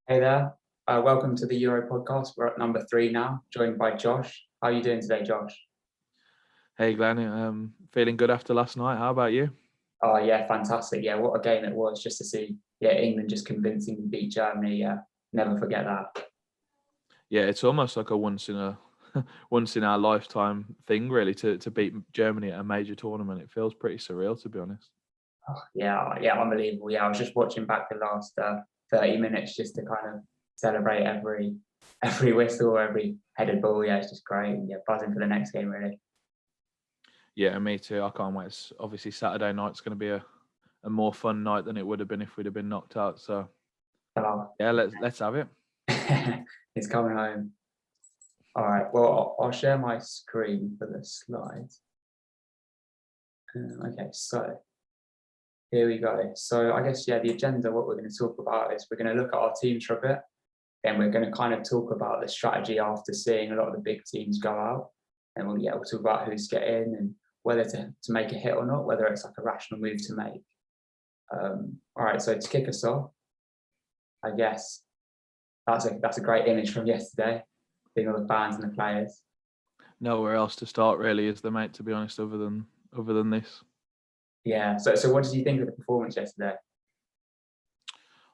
Hey there. Welcome to the Euro Podcast. We're at number 3 now, joined by Josh. How are you doing today, Josh? Hey Glenn, feeling good after last night. How about you? Oh, yeah, fantastic. Yeah, what a game it was just to see, England just convincingly beat Germany. Yeah, never forget that. Yeah, it's almost like a once in our lifetime thing, really, to beat Germany at a major tournament. It feels pretty surreal, to be honest. Oh, yeah, unbelievable. Yeah, I was just watching back the last 30 minutes just to kind of celebrate every whistle, every headed ball. Yeah, it's just great. Yeah, buzzing for the next game, really. Yeah, me too. I can't wait. Obviously, Saturday night's going to be a more fun night than it would have been if we'd have been knocked out. So Oh, yeah, let's have it. it's coming home. All right, well, I'll share my screen for the slides. Okay, so here we go. So I guess, the agenda, what we're going to talk about is we're going to look at our teams for a bit. Then we're going to kind of talk about the strategy after seeing a lot of the big teams go out. And we'll talk about who's getting and whether to make a hit or not, whether it's like a rational move to make. All right, so to kick us off, I guess that's a great image from yesterday, seeing all the fans and the players. Nowhere else to start, really, is there, mate? To be honest, other than this. Yeah. So what did you think of the performance yesterday?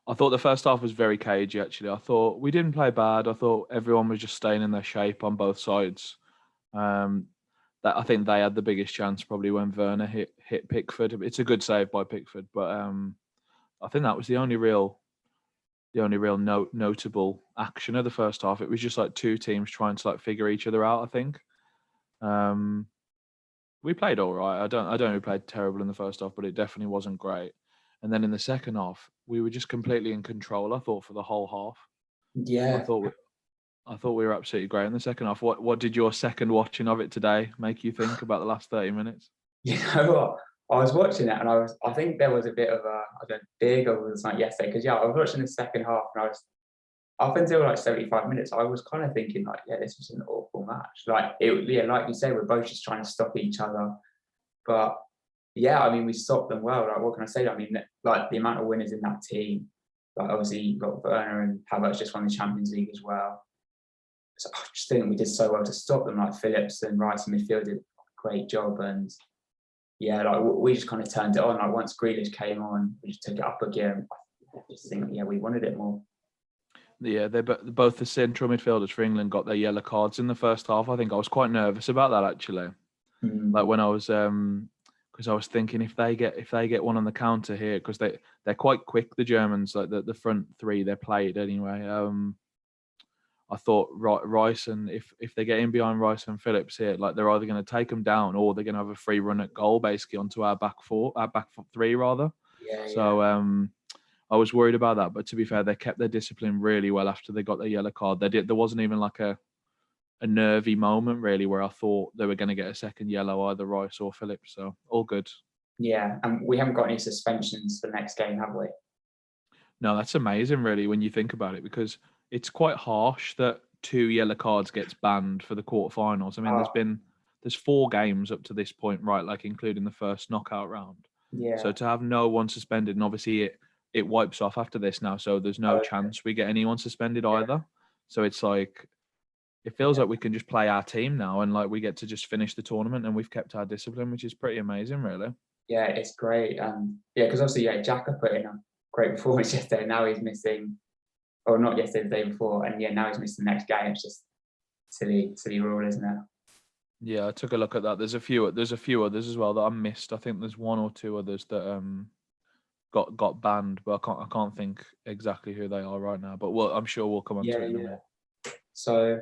I thought the first half was very cagey, actually. I thought we didn't play bad. I thought everyone was just staying in their shape on both sides. That I think they had the biggest chance probably when Werner hit Pickford. It's a good save by Pickford, but I think that was the only real notable action of the first half. It was just like two teams trying to like figure each other out. I think we played all right. I don't think we played terrible in the first half, but it definitely wasn't great. And then in the second half, we were just completely in control. I thought for the whole half. I Yeah. thought I thought we were absolutely great in the second half. What did your second watching of it today make you think about the last 30 minutes? You know what? I was watching it and I think there was a bit of a big over the night yesterday because I was watching the second half and I was up until like 75 minutes. I was kind of thinking like, this was an awful match. Like like you say, we're both just trying to stop each other. But I mean, we stopped them well. Like, what can I say? I mean, like the amount of winners in that team. Like obviously you've got Werner and Havertz just won the Champions League as well. So I just think we did so well to stop them. Like Phillips and Rice in midfield did a great job and. Yeah, like we just kind of turned it on. Like once Grealish came on, we just took it up again. I just think, we wanted it more. Yeah, they both the central midfielders for England got their yellow cards in the first half. I think I was quite nervous about that actually. Like when I was because I was thinking if they get one on the counter here because they're quite quick, the Germans, like the front three they played anyway. I thought Rice and if they get in behind Rice and Phillips here, like they're either going to take them down or they're going to have a free run at goal basically onto our back three rather. So I was worried about that, but to be fair, they kept their discipline really well after they got their yellow card. There wasn't even like a nervy moment really where I thought they were going to get a second yellow, either Rice or Phillips. So all good. Yeah, and we haven't got any suspensions for the next game, have we? No, that's amazing really when you think about it because it's quite harsh that 2 yellow cards gets banned for the quarterfinals. I mean, there's 4 games up to this point, right? Like including the first knockout round. So Yeah. to have no one suspended, and obviously it wipes off after this now, so there's no chance we get anyone suspended either. So it's like it feels like we can just play our team now, and like we get to just finish the tournament, and we've kept our discipline, which is pretty amazing, really. Yeah, it's great. Because obviously, Xhaka put in a great performance yesterday. Now he's missing, or not yesterday, the day before, and now he's missing the next game. It's just silly rule, isn't it? Yeah, I took a look at that. There's a few others as well that I missed. I think there's 1 or 2 others that got banned, but I can't think exactly who they are right now. But I'm sure we'll come on to it in a minute. So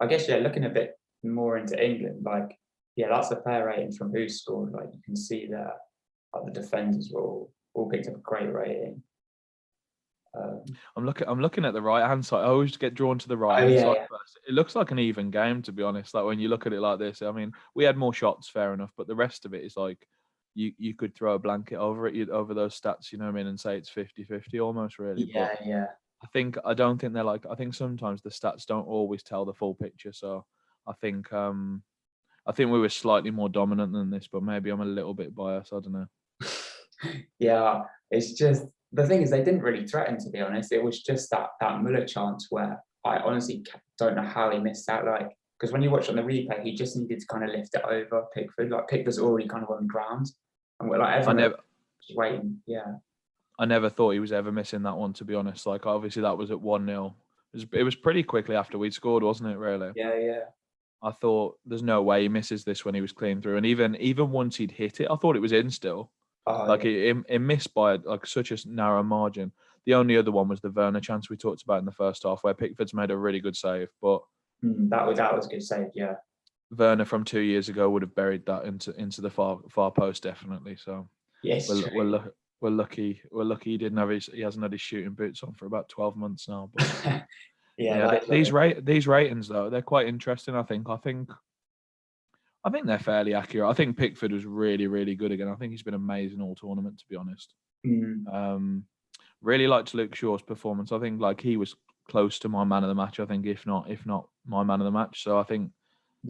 I guess looking a bit more into England, like that's the player ratings from who scored. Like you can see that like the defenders were all picked up a great rating. I'm looking at the right hand side. I always get drawn to the right hand side first. It looks like an even game, to be honest. Like when you look at it like this, I mean, we had more shots, fair enough, but the rest of it is like you could throw a blanket over it, over those stats, you know what I mean, and say it's 50-50 almost, really. But I don't think they're like. I think sometimes the stats don't always tell the full picture. So I think we were slightly more dominant than this, but maybe I'm a little bit biased. I don't know. Yeah, it's just the thing is, they didn't really threaten, to be honest. It was just that Muller chance where I honestly don't know how he missed out. Like, because when you watch on the replay, he just needed to kind of lift it over Pickford. Like, Pickford's already kind of on the ground, and we're like everyone just waiting. Yeah, I never thought he was ever missing that one, to be honest. Like, obviously that was at 1-0. It was pretty quickly after we'd scored, wasn't it? Really. Yeah. I thought there's no way he misses this when he was clean through, and even once he'd hit it, I thought it was in still. It missed by like such a narrow margin. The only other one was the Werner chance we talked about in the first half, where Pickford's made a really good save, but that was a good save. Yeah, Werner from 2 years ago would have buried that into the far post definitely. So yes, we're lucky he hasn't had his shooting boots on for about 12 months now. But these ratings though, they're quite interesting. I think they're fairly accurate. I think Pickford was really, really good again. I think he's been amazing all tournament, to be honest. Really liked Luke Shaw's performance. I think like he was close to my man of the match. I think if not my man of the match. So I think,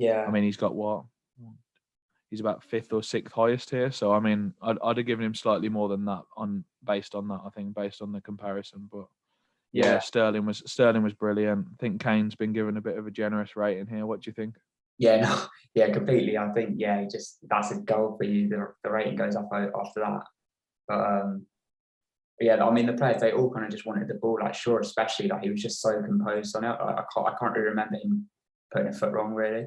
I mean, he's got what? He's about 5th or 6th highest here. So I mean, I'd have given him slightly more than that based on that. I think based on the comparison, but yeah, Sterling was brilliant. I think Kane's been given a bit of a generous rating here. What do you think? Yeah, completely. I think that's a goal for you. The rating goes up after that. But I mean, the players, they all kind of just wanted the ball. Like Shaw especially, like he was just so composed on it. I can't really remember him putting a foot wrong, really.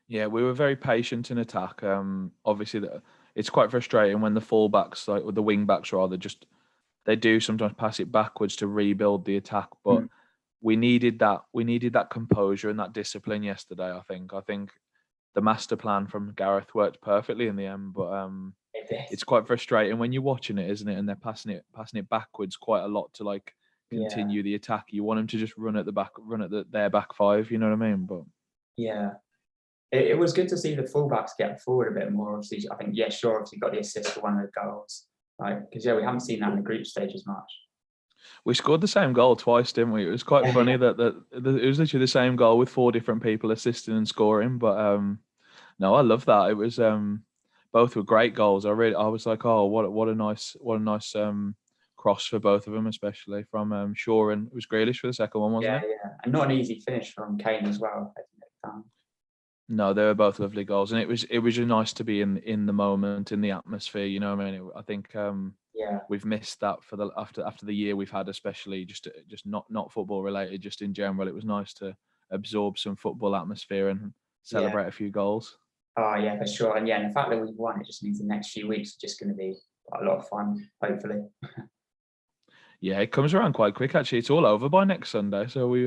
Yeah, we were very patient in attack. Obviously, it's quite frustrating when the fullbacks, like or the wing backs rather, they do sometimes pass it backwards to rebuild the attack. But we needed that composure and that discipline yesterday. I think the master plan from Gareth worked perfectly in the end, but it's quite frustrating when you're watching it, isn't it? And they're passing it backwards quite a lot to like continue the attack. You want them to just run at their back five. You know what I mean? But yeah, it was good to see the fullbacks get forward a bit more. Obviously, I think Shaw obviously got the assist for one of the goals. Like, because we haven't seen that in the group stage as much. We scored the same goal twice, didn't we? It was quite funny that it was literally the same goal with 4 different people assisting and scoring. But no, I love that. It was both were great goals. I was like, oh, what a nice cross for both of them, especially from Shaw, and it was Grealish for the second one, wasn't it? Yeah, and not an easy finish from Kane as well. No, they were both lovely goals, and it was just nice to be in the moment, in the atmosphere. You know what I mean? I think we've missed that after the year we've had, especially just not football related, just in general. It was nice to absorb some football atmosphere and celebrate a few goals. Oh yeah, for sure. And the fact that we've won, it just means the next few weeks are just going to be a lot of fun, hopefully. Yeah, it comes around quite quick. Actually, it's all over by next Sunday, so we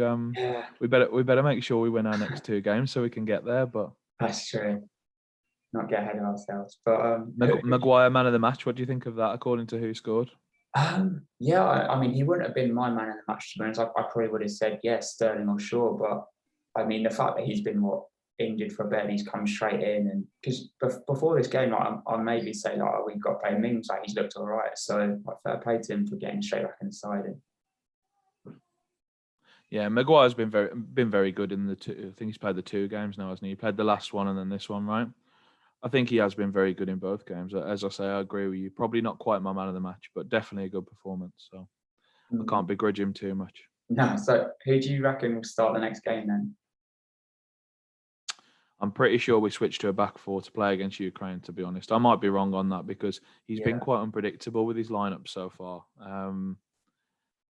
better make sure we win our next 2 games so we can get there. But that's true. Not get ahead of ourselves. But Maguire man of the match. What do you think of that? According to who scored? I mean, he wouldn't have been my man of the match, to be honest. I probably would have said yes, Sterling or Shaw. But I mean, the fact that he's been injured for a bit, and he's come straight in, and because before this game, I'll maybe say we've got to play Mings. Like he's looked all right, so fair play to him for getting straight back inside. Yeah, Maguire's been very good in the 2. I think he's played the 2 games now, hasn't he? He played the last one and then this one, right? I think he has been very good in both games. As I say, I agree with you. Probably not quite my man of the match, but definitely a good performance. So I can't begrudge him too much. No. So who do you reckon will start the next game then? I'm pretty sure we switched to a back 4 to play against Ukraine, to be honest. I might be wrong on that because he's been quite unpredictable with his lineup so far.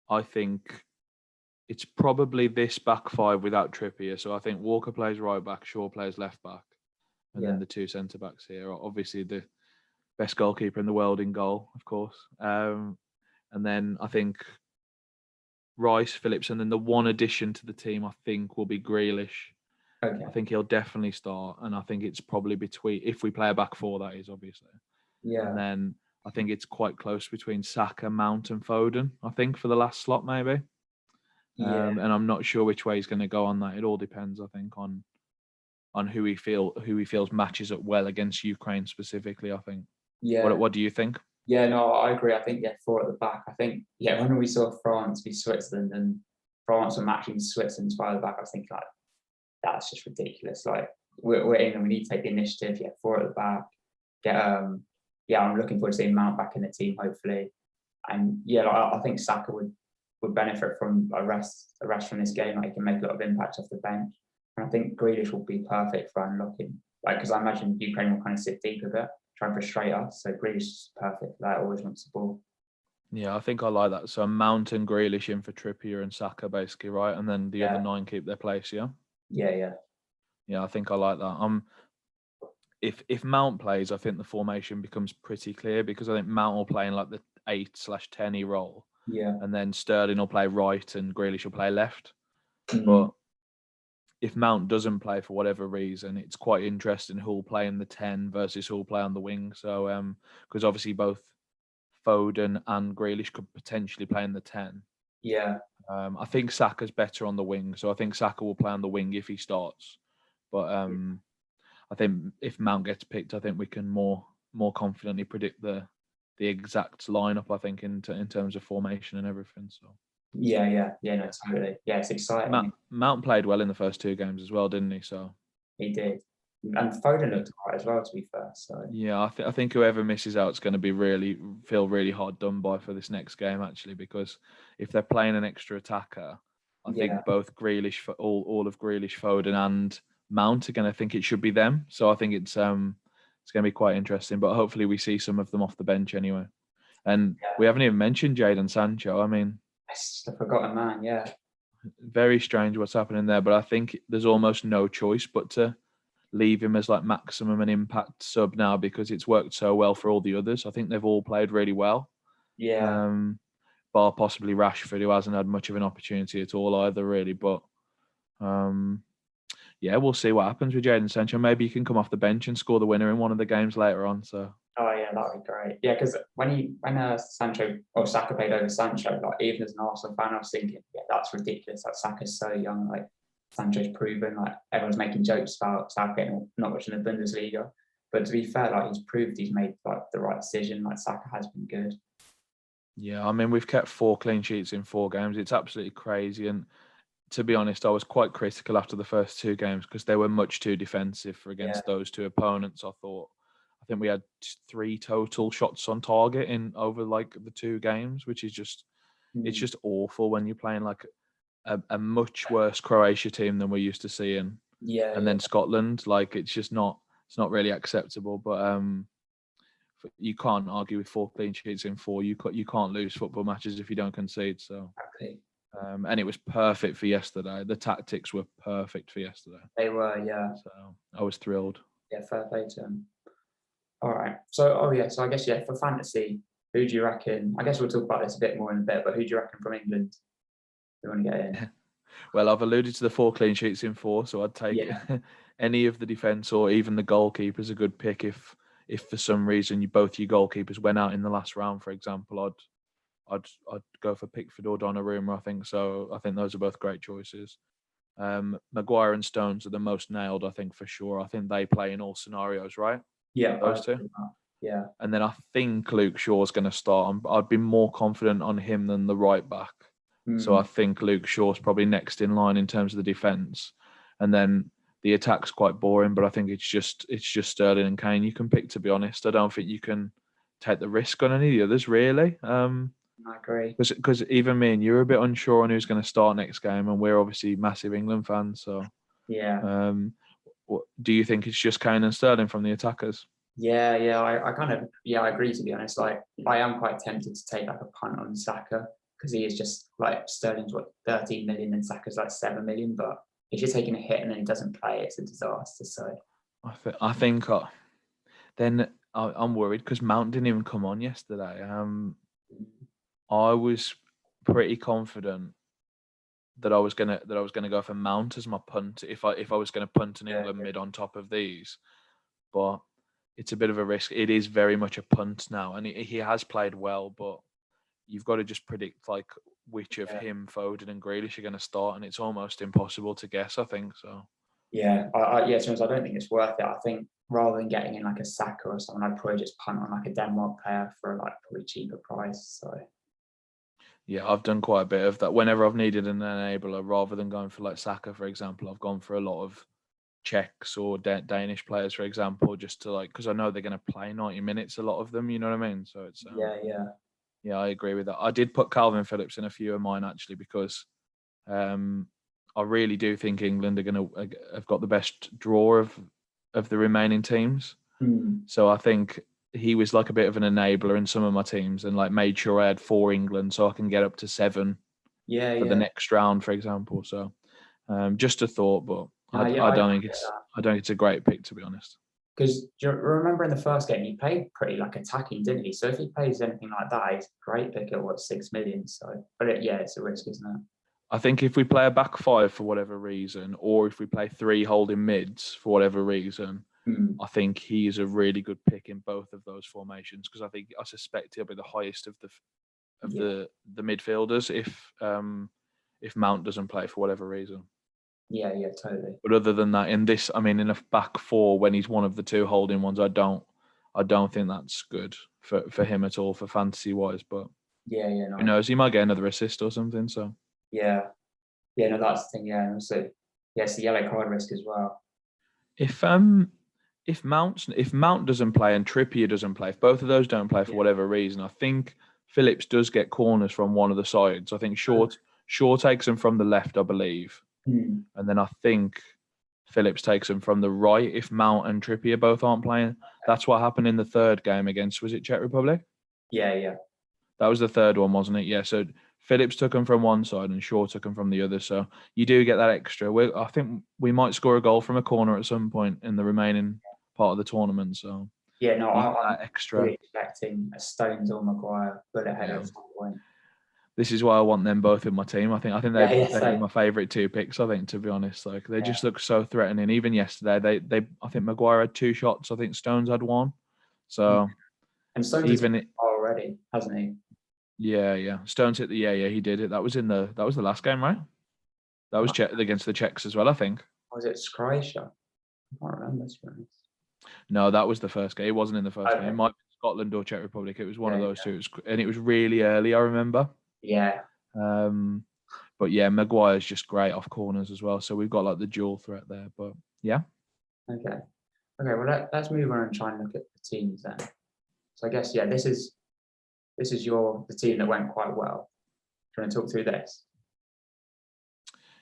I think it's probably this back 5 without Trippier. So I think Walker plays right back, Shaw plays left back, and then the 2 centre backs here are obviously the best goalkeeper in the world in goal, of course. And then I think Rice, Phillips, and then the one addition to the team I think will be Grealish. Okay. I think he'll definitely start, and I think it's probably between, if we play a back 4, that is obviously. Yeah. And then I think it's quite close between Saka, Mount, and Foden. I think for the last slot maybe. Yeah. And I'm not sure which way he's going to go on that. It all depends, I think, on who he feels matches up well against Ukraine specifically. I think. Yeah. What do you think? Yeah, no, I agree. I think 4 at the back. I think when we saw France beat Switzerland and France were matching Switzerland by the back, I was thinking like that's just ridiculous. Like we're England, we need to take the initiative. 4 at the back. I'm looking forward to seeing Mount back in the team, hopefully. And yeah, like, I think Saka would benefit from a rest from this game. Like, he can make a lot of impact off the bench. And I think Grealish will be perfect for unlocking. Like, because I imagine Ukraine will kind of sit deep a bit, try and frustrate us. So Grealish is perfect for that. Always wants the ball. Yeah, I think I like that. So Mount and Grealish in for Trippier and Saka, basically, right? And then the other 9 keep their place, yeah? Yeah. Yeah, I think I like that. If Mount plays, I think the formation becomes pretty clear, because I think Mount will play in like the 8/10 role. Yeah. And then Sterling will play right and Grealish will play left. Mm-hmm. But if Mount doesn't play for whatever reason, it's quite interesting who'll play in the 10 versus who'll play on the wing. So, because obviously both Foden and Grealish could potentially play in the 10. Yeah. I think Saka's better on the wing, so I think Saka will play on the wing if he starts. But I think if Mount gets picked, I think we can more confidently predict the exact lineup, I think, in terms of formation and everything. So Yeah, no, totally. Yeah, it's exciting. Mount played well in the first 2 games as well, didn't he? So he did. And Foden looked alright as well, to be fair. So yeah, I think whoever misses out is going to be feel really hard done by for this next game, actually, because if they're playing an extra attacker, I think both Grealish, for all of Grealish, Foden, and Mount are going to think it should be them. So I think it's going to be quite interesting. But hopefully we see some of them off the bench anyway. And we haven't even mentioned Jadon Sancho. I mean, it's the forgotten man. Yeah. Very strange what's happening there, but I think there's almost no choice but to leave him as like maximum and impact sub now, because it's worked so well for all the others. I think they've all played really well. Yeah. Bar possibly Rashford, who hasn't had much of an opportunity at all either, really. But yeah, we'll see what happens with Jadon Sancho. Maybe he can come off the bench and score the winner in one of the games later on. So. Oh yeah, that'd be great. Yeah, because when Sancho or Saka played over Sancho, like, even as an Arsenal fan, I was thinking, yeah, that's ridiculous. Like, Saka's so young. Like, Sancho's proven. Like, everyone's making jokes about Southgate not watching the Bundesliga. But to be fair, like, he's proved he's made like the right decision. Like, Saka has been good. Yeah, I mean, we've kept 4 clean sheets in 4 games. It's absolutely crazy. And to be honest, I was quite critical after the first 2 games because they were much too defensive against those 2 opponents. I think we had 3 total shots on target in over like the 2 games, which is just it's just awful when you're playing like a much worse Croatia team than we're used to seeing. Yeah. And then Scotland, like it's not really acceptable. But you can't argue with 4 clean sheets in 4. You can't lose football matches if you don't concede. So. Exactly. And it was perfect for yesterday. The tactics were perfect for yesterday. They were, yeah. So I was thrilled. Yeah, fair play to them. All right. So I guess, for fantasy, who do you reckon? I guess we'll talk about this a bit more in a bit, but who do you reckon from England you want to get in? Well, I've alluded to the 4 clean sheets in 4, so I'd take any of the defence or even the goalkeepers a good pick if for some reason both your goalkeepers went out in the last round, for example. I'd go for Pickford or Donnarumma, I think. So I think those are both great choices. Maguire and Stones are the most nailed, I think, for sure. I think they play in all scenarios, right? Yeah. Those 2? Yeah. And then I think Luke Shaw's going to start. I'd be more confident on him than the right back. So I think Luke Shaw's probably next in line in terms of the defence. And then the attack's quite boring, but I think it's just Sterling and Kane you can pick, to be honest. I don't think you can take the risk on any of the others, really. I agree. Because even me and you are a bit unsure on who's going to start next game, and we're obviously massive England fans. So, do you think it's just Kane and Sterling from the attackers? Yeah, I kind of I agree, to be honest. Like, I am quite tempted to take like a punt on Saka because he is just like Sterling's 13 million and Saka's like 7 million. But if you're taking a hit and then he doesn't play, it's a disaster. So I think then I'm worried because Mount didn't even come on yesterday. I was pretty confident that I was gonna go for Mount as my punt if I was gonna punt an England mid on top of these, but it's a bit of a risk. It is very much a punt now, and he has played well, but you've got to just predict like which of him, Foden, and Grealish are going to start, and it's almost impossible to guess. I think so. Yeah, I don't think it's worth it. I think rather than getting in like a Saka or someone, I'd probably just punt on like a Denmark player for like probably cheaper price. So. Yeah, I've done quite a bit of that. Whenever I've needed an enabler, rather than going for like Saka, for example, I've gone for a lot of Czechs or Danish players, for example, just to like, because I know they're going to play 90 minutes, a lot of them, you know what I mean? So it's Yeah, I agree with that. I did put Calvin Phillips in a few of mine actually because I really do think England are going to have got the best draw of the remaining teams. So I think he was like a bit of an enabler in some of my teams and like made sure I had 4 England so I can get up to 7 for the next round, for example. So just a thought, but I don't think it's a great pick, to be honest. Because do you remember in the first game, he played pretty like attacking, didn't he? So if he plays anything like that, he's a great pick at 6 million. So, but it's a risk, isn't it? I think if we play a back 5 for whatever reason, or if we play 3 holding mids for whatever reason, I think he is a really good pick in both of those formations because I suspect he'll be the highest of the midfielders if Mount doesn't play for whatever reason. Yeah, totally. But other than that, in a back 4 when he's one of the 2 holding ones, I don't think that's good for him at all for fantasy wise. But no. Who knows? He might get another assist or something. So no, that's the thing. Yeah, and also it's the yellow card risk as well. If Mount doesn't play and Trippier doesn't play, if both of those don't play for whatever reason, I think Phillips does get corners from one of the sides. I think Shaw takes them from the left, I believe. And then I think Phillips takes them from the right if Mount and Trippier both aren't playing. That's what happened in the third game against, was it Czech Republic? Yeah. That was the third one, wasn't it? Yeah, so Phillips took them from one side and Shaw took them from the other. So you do get that extra. I think we might score a goal from a corner at some point in the remaining part of the tournament. So I'm extra. really expecting a Stones or Maguire bullet header at some point. This is why I want them both in my team. I think they're my favourite 2 picks. I think, to be honest, like they just look so threatening. Even yesterday, I think Maguire had 2 shots. I think Stones had 1. So and Stones even already, hasn't he? Yeah. Stones hit he did it. That was the last game, right? That was against the Czechs as well, I think. Was it Croatia? I can't remember, to be honest. No, that was the first game. It wasn't in the first game. It might be Scotland or Czech Republic. It was one of those two. And it was really early, I remember. Yeah. But yeah, Maguire's just great off corners as well. So we've got like the dual threat there. But yeah. Okay. Well, let's move on and try and look at the teams then. So I guess this is the team that went quite well. Do you want to talk through this?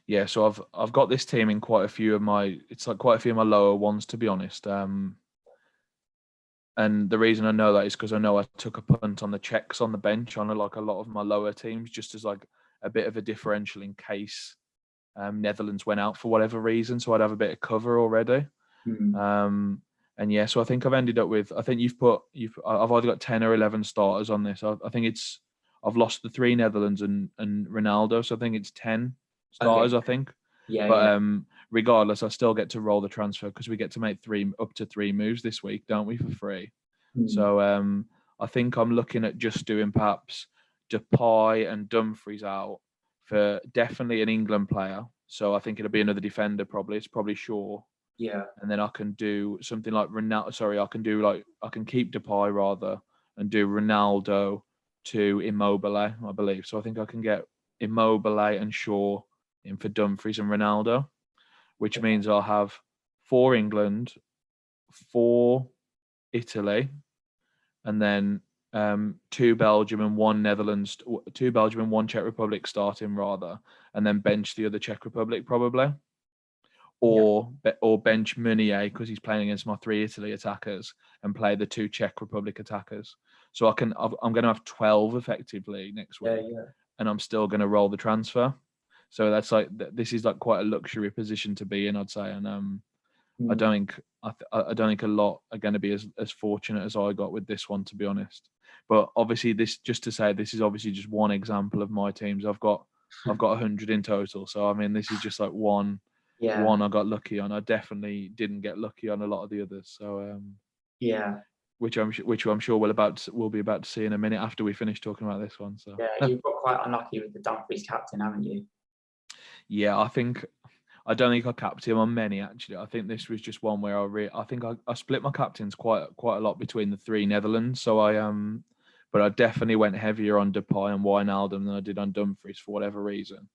Yeah, so I've got this team in quite a few of my lower ones, to be honest. And the reason I know that is because I know I took a punt on the Czechs on the bench on a lot of my lower teams, just as like a bit of a differential in case Netherlands went out for whatever reason, so I'd have a bit of cover already. And yeah, so I think I've ended up with. I think I've either got 10 or 11 starters on this. I think I've lost the 3 Netherlands and Ronaldo, so I think it's 10 starters. Okay. I think. But regardless, I still get to roll the transfer because we get to make up to 3 moves this week, don't we, for free? So I think I'm looking at just doing perhaps Depay and Dumfries out for definitely an England player. So I think it'll be another defender probably. It's probably Shaw. Yeah. And then I can do something like Ronaldo. Sorry, I can keep Depay rather and do Ronaldo to Immobile, I believe. So I think I can get Immobile and Shaw in for Dumfries and Ronaldo, which means I'll have 4 England, 4 Italy, and then 2 Belgium and 1 Netherlands, 2 Belgium and 1 Czech Republic starting rather, and then bench the other Czech Republic probably. Or bench Meunier because he's playing against my 3 Italy attackers and play the 2 Czech Republic attackers. So I'm going to have 12 effectively next week, and I'm still going to roll the transfer. So that's like this is like quite a luxury position to be in, I'd say. And I don't think a lot are going to be as fortunate as I got with this one, to be honest. But obviously, this is obviously just one example of my teams. I've got 100 in total. So I mean, this is just like one. One I got lucky on. I definitely didn't get lucky on a lot of the others. So which I'm sure we'll be about to see in a minute after we finish talking about this one. So you've got quite unlucky with the Dumfries captain, haven't you? Yeah, I don't think I capped him on many actually. I think this was just one where I split my captains quite a lot between the 3 Netherlands. So but I definitely went heavier on Depay and Wijnaldum than I did on Dumfries for whatever reason.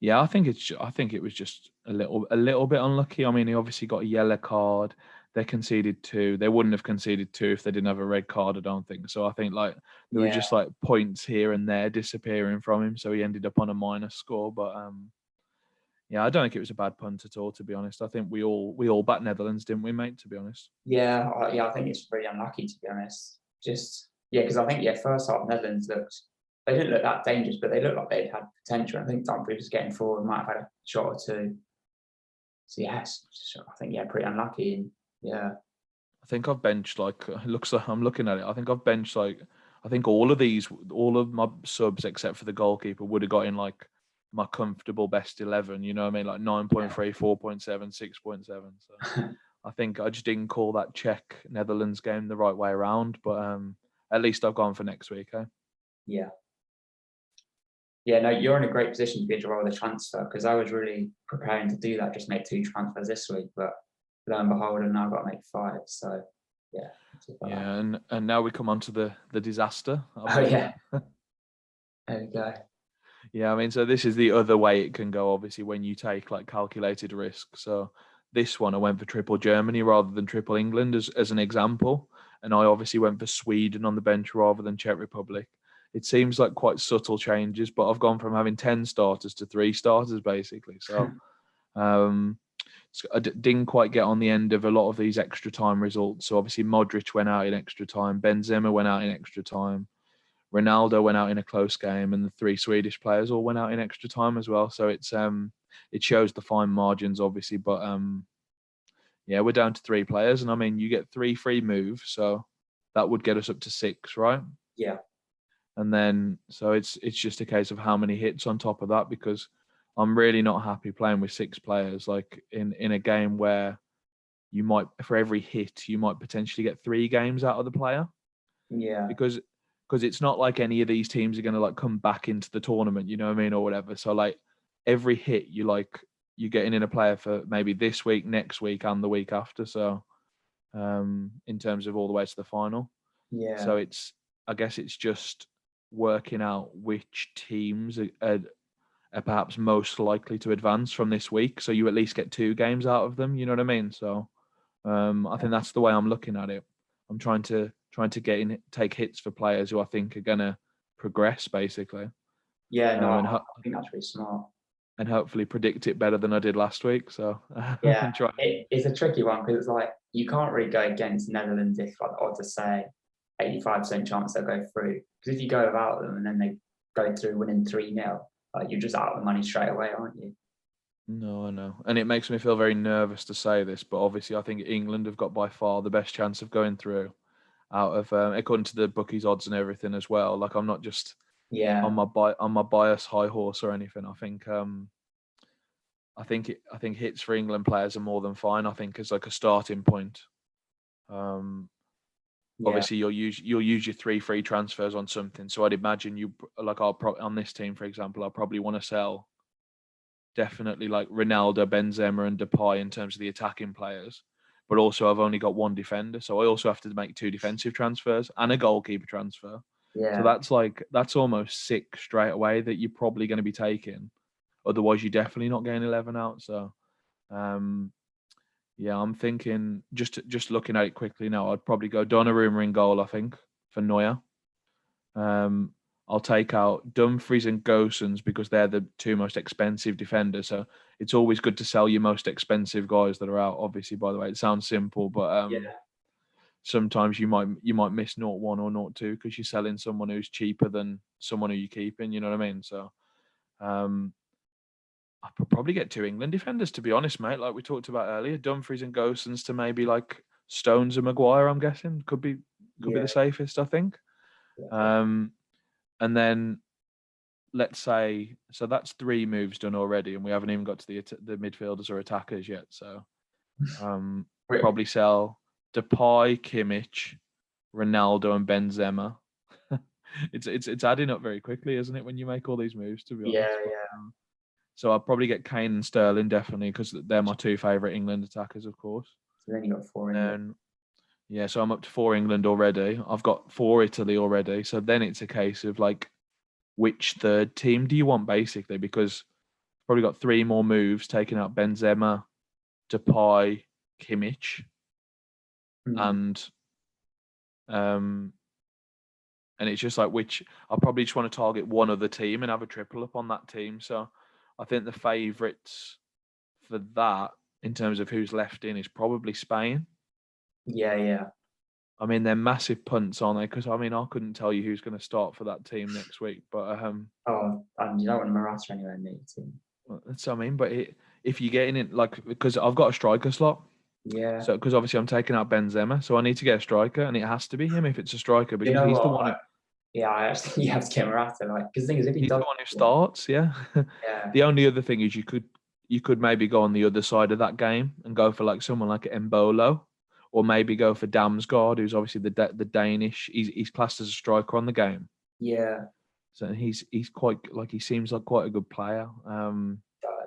Yeah, I think it was just a little bit unlucky. I mean, he obviously got a yellow card, they conceded 2. They wouldn't have conceded 2 if they didn't have a red card, I don't think. So I think like there were just like points here and there disappearing from him. So he ended up on a minus score. But yeah, I don't think it was a bad punt at all, to be honest. I think we all backed Netherlands, didn't we, mate, to be honest? Yeah, I think it's really unlucky, to be honest. Just, because I think, first half Netherlands they didn't look that dangerous, but they looked like they'd had potential. I think Dumfries was getting forward, might have had a shot or two. So, yes, I think, pretty unlucky. And, I think I've benched like, it looks like I'm looking at it. I think I've benched like, I think all of my subs except for the goalkeeper would have got in like my comfortable best 11, you know what I mean? Like 9.3, 4.7, 6.7. So I think I just didn't call that Czech Netherlands game the right way around, but at least I've gone for next week, eh? Yeah. Yeah, no, you're in a great position to be able to roll the transfer, because I was really preparing to do that, just make 2 transfers this week, but lo and behold, and now I've got to make 5. So, yeah. And now we come on to the disaster. Oh, yeah. There we go. Yeah, I mean, so this is the other way it can go, obviously, when you take like calculated risk. So this one, I went for triple Germany rather than triple England as an example. And I obviously went for Sweden on the bench rather than Czech Republic. It seems like quite subtle changes, but I've gone from having 10 starters to 3 starters, basically. So I didn't quite get on the end of a lot of these extra time results. So obviously Modric went out in extra time. Benzema went out in extra time. Ronaldo went out in a close game, and the 3 Swedish players all went out in extra time as well. So it shows the fine margins, obviously. But we're down to 3 players, and I mean, you get 3 free moves, so that would get us up to 6, right? Yeah. And then, so it's just a case of how many hits on top of that, because I'm really not happy playing with 6 players, like in a game where you might, for every hit, you might potentially get 3 games out of the player. Yeah. Because it's not like any of these teams are going to like come back into the tournament, you know what I mean, or whatever. So like every hit, you're getting in a player for maybe this week, next week, and the week after. So in terms of all the way to the final. Yeah. So I guess it's just working out which teams are perhaps most likely to advance from this week, so you at least get 2 games out of them, you know what I mean? So I think that's the way I'm looking at it. I'm trying to take hits for players who I think are going to progress, basically. Yeah, no, I think that's really smart. And hopefully predict it better than I did last week. So yeah, it's a tricky one, because it's like you can't really go against Netherlands if like the odds are, say, 85% chance they'll go through. Because if you go without them and then they go through winning 3-0, like you're just out of the money straight away, aren't you? No, I know. And it makes me feel very nervous to say this, but obviously I think England have got by far the best chance of going through out of, according to the bookies odds and everything as well. Like I'm not just on my bias high horse or anything. I think hits for England players are more than fine. I think as like a starting point. Obviously you'll use your 3 free transfers on something. So I'd imagine on this team, for example, I'll probably want to sell definitely like Ronaldo, Benzema, and Depay in terms of the attacking players. But also I've only got 1 defender, so I also have to make 2 defensive transfers and a goalkeeper transfer. Yeah. So that's almost 6 straight away that you're probably going to be taking. Otherwise, you're definitely not getting 11 out. So, I'm thinking just looking at it quickly now, I'd probably go Donnarumma in goal, I think, for Neuer. I'll take out Dumfries and Gosens because they're the 2 most expensive defenders. So it's always good to sell your most expensive guys that are out. Obviously, by the way, it sounds simple, but sometimes you might miss 0-1 or 0-2 because you're selling someone who's cheaper than someone who you're keeping. You know what I mean? So I could probably get 2 England defenders, to be honest, mate. Like we talked about earlier, Dumfries and Gosens to maybe like Stones and Maguire. I'm guessing could be the safest, I think. And then let's say, so that's 3 moves done already, and we haven't even got to the midfielders or attackers yet. So probably sell Depay, Kimmich, Ronaldo, and Benzema. It's adding up very quickly, isn't it, when you make all these moves, to be honest? Yeah. So I'll probably get Kane and Sterling, definitely, because they're my 2 favourite England attackers, of course. So then you got 4 England. So I'm up to 4 England already. I've got 4 Italy already. So then it's a case of like, which third team do you want, basically? Because I've probably got 3 more moves, taking out Benzema, Depay, Kimmich. and it's just like which I probably just want to target one other team and have a triple up on that team. So I think the favourites for that in terms of who's left in is probably Spain. Yeah. I mean, they're massive punts, aren't they? Because I mean, I couldn't tell you who's going to start for that team next week, but you don't want Morata anywhere near your team. That's what I mean. But if you're getting it, like, because I've got a striker slot. Yeah. So, because obviously I'm taking out Benzema, so I need to get a striker, and it has to be him if it's a striker, because he's the one. I actually you have to get Morata, like, because the thing is, if he's the one who starts. Yeah. Yeah. The only other thing is you could maybe go on the other side of that game and go for like someone like Embolo, or maybe go for Damsgaard, who's obviously the Danish. He's classed as a striker on the game. Yeah. So he's quite, like, he seems like quite a good player. I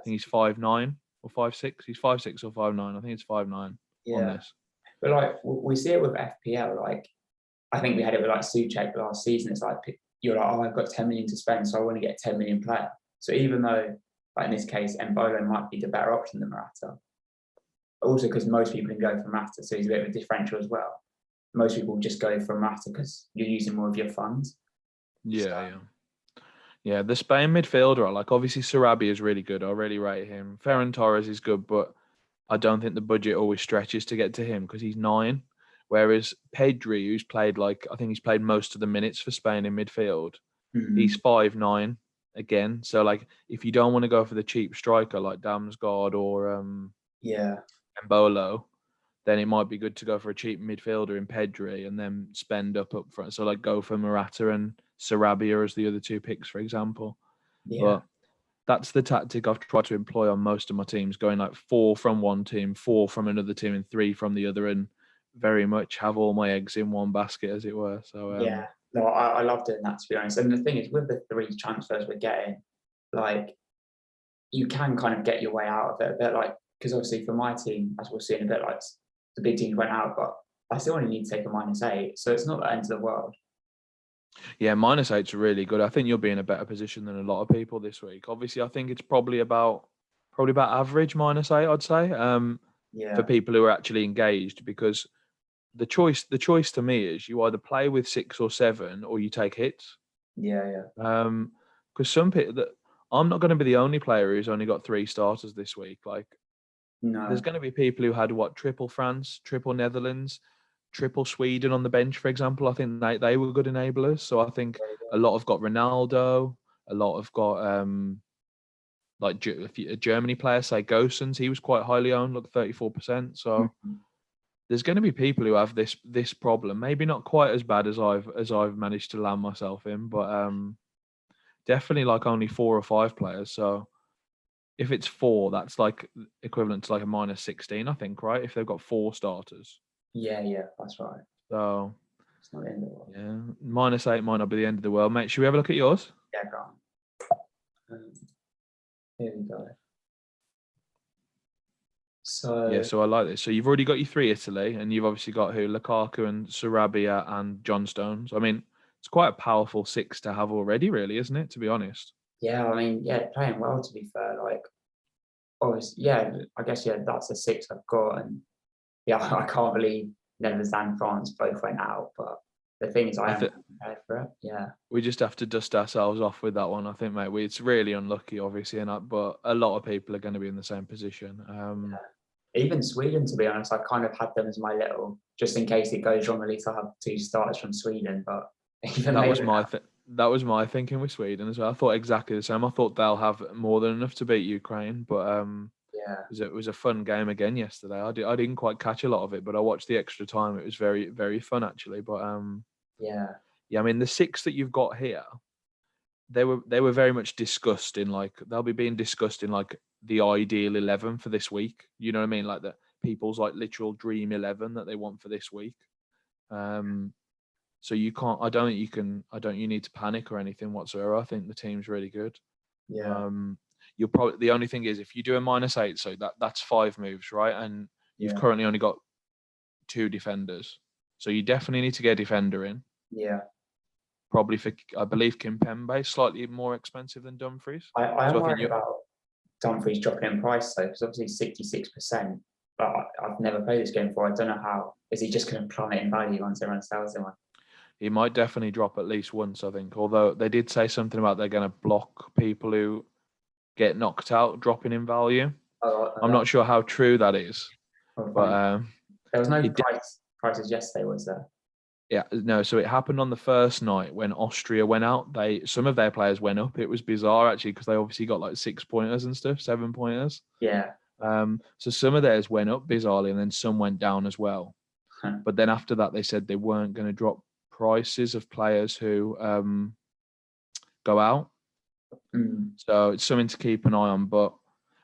think he's 5'9" or 5'6". He's 5'6" or 5'9". I think it's 5'9" on this. But like we see it with FPL. Like I think we had it with like Souček last season. It's like you're like, oh, I've got 10 million to spend, so I want to get a 10 million player. So even though, like in this case, Embolo might be the better option than Morata, also because most people can go for Morata, so he's a bit of a differential as well. Most people just go for Morata because you're using more of your funds. Yeah, the Spain midfielder, like, obviously Sarabia is really good. I really rate him. Ferran Torres is good, but I don't think the budget always stretches to get to him because he's 9. Whereas Pedri, who's played, like, I think he's played most of the minutes for Spain in midfield, he's 5'9" again. So, like, if you don't want to go for the cheap striker like Damsgaard or Embolo, then it might be good to go for a cheap midfielder in Pedri and then spend up front. So, like, go for Morata and Sarabia as the other 2 picks, for example. Yeah. But that's the tactic I've tried to employ on most of my teams, going like 4 from one team, 4 from another team, and 3 from the other, and very much have all my eggs in one basket, as it were. So no, I love doing that, to be honest. And the thing is, with the 3 transfers we're getting, like, you can kind of get your way out of it a bit, like, because obviously for my team, as we'll see in a bit, like, the big teams went out, but I still only need to take a -8, so it's not the end of the world. Yeah, -8's really good. I think you'll be in a better position than a lot of people this week. Obviously, I think it's probably about average -8, I'd say, for people who are actually engaged, because the choice to me is you either play with 6 or 7 or you take hits. Because some people, I'm not going to be the only player who's only got 3 starters this week. Like, there's going to be people who had triple France, triple Netherlands, triple Sweden on the bench, for example. I think they were good enablers. So I think a lot have got Ronaldo, a lot have got like a Germany player, say Gosens, he was quite highly owned, like 34%. So there's going to be people who have this problem. Maybe not quite as bad as I've managed to land myself in, but definitely like only 4 or 5 players. So if it's 4, that's like equivalent to like a -16, I think, right? If they've got 4 starters. Yeah, that's right. So it's not the end of the world. Yeah, -8 might not be the end of the world, mate. Should we have a look at yours? Yeah, go on. Here we go. So I like this. So you've already got your 3 Italy, and you've obviously got Lukaku and Sarabia and John Stones. I mean, it's quite a powerful 6 to have already, really, isn't it? To be honest. Yeah, I mean, playing well, to be fair. Like, obviously, I guess that's the 6 I've got, and I can't believe Netherlands and France both went out. But the thing is, I am prepared for it. Yeah, we just have to dust ourselves off with that one, I think, mate. It's really unlucky, obviously, but a lot of people are going to be in the same position. Even Sweden, to be honest, I kind of had them as my little, just in case it goes wrong. At least I have 2 starters from Sweden. But even that was my thinking with Sweden as well. I thought exactly the same. I thought they'll have more than enough to beat Ukraine, but it was a fun game again yesterday. I didn't quite catch a lot of it, but I watched the extra time. It was very, very fun, actually. But I mean, the 6 that you've got here, they were very much discussed in, like, they'll be being discussed in like the ideal 11 for this week. You know what I mean? Like the people's like literal dream 11 that they want for this week. So you can't. I don't think you need to panic or anything whatsoever. I think the team's really good. Yeah. You'll probably, the only thing is if you do a -8, so that's 5 moves, right? And you've currently only got 2 defenders, so you definitely need to get a defender in. Yeah. Probably for, I believe, Kimpembe, slightly more expensive than Dumfries. I am worried about Dumfries dropping in price though, because obviously 66%. I've never played this game before. I don't know how. Is he just going to plummet in value once everyone sells him? He might definitely drop at least once, I think. Although they did say something about they're going to block people who get knocked out dropping in value. I'm not sure how true that is. But there was no prices yesterday, was there? Yeah, no. So it happened on the first night when Austria went out. Some of their players went up. It was bizarre actually because they obviously got like 6-pointers and stuff, 7-pointers. Yeah. So some of theirs went up bizarrely, and then some went down as well. But then after that, they said they weren't going to drop prices of players who go out. So it's something to keep an eye on.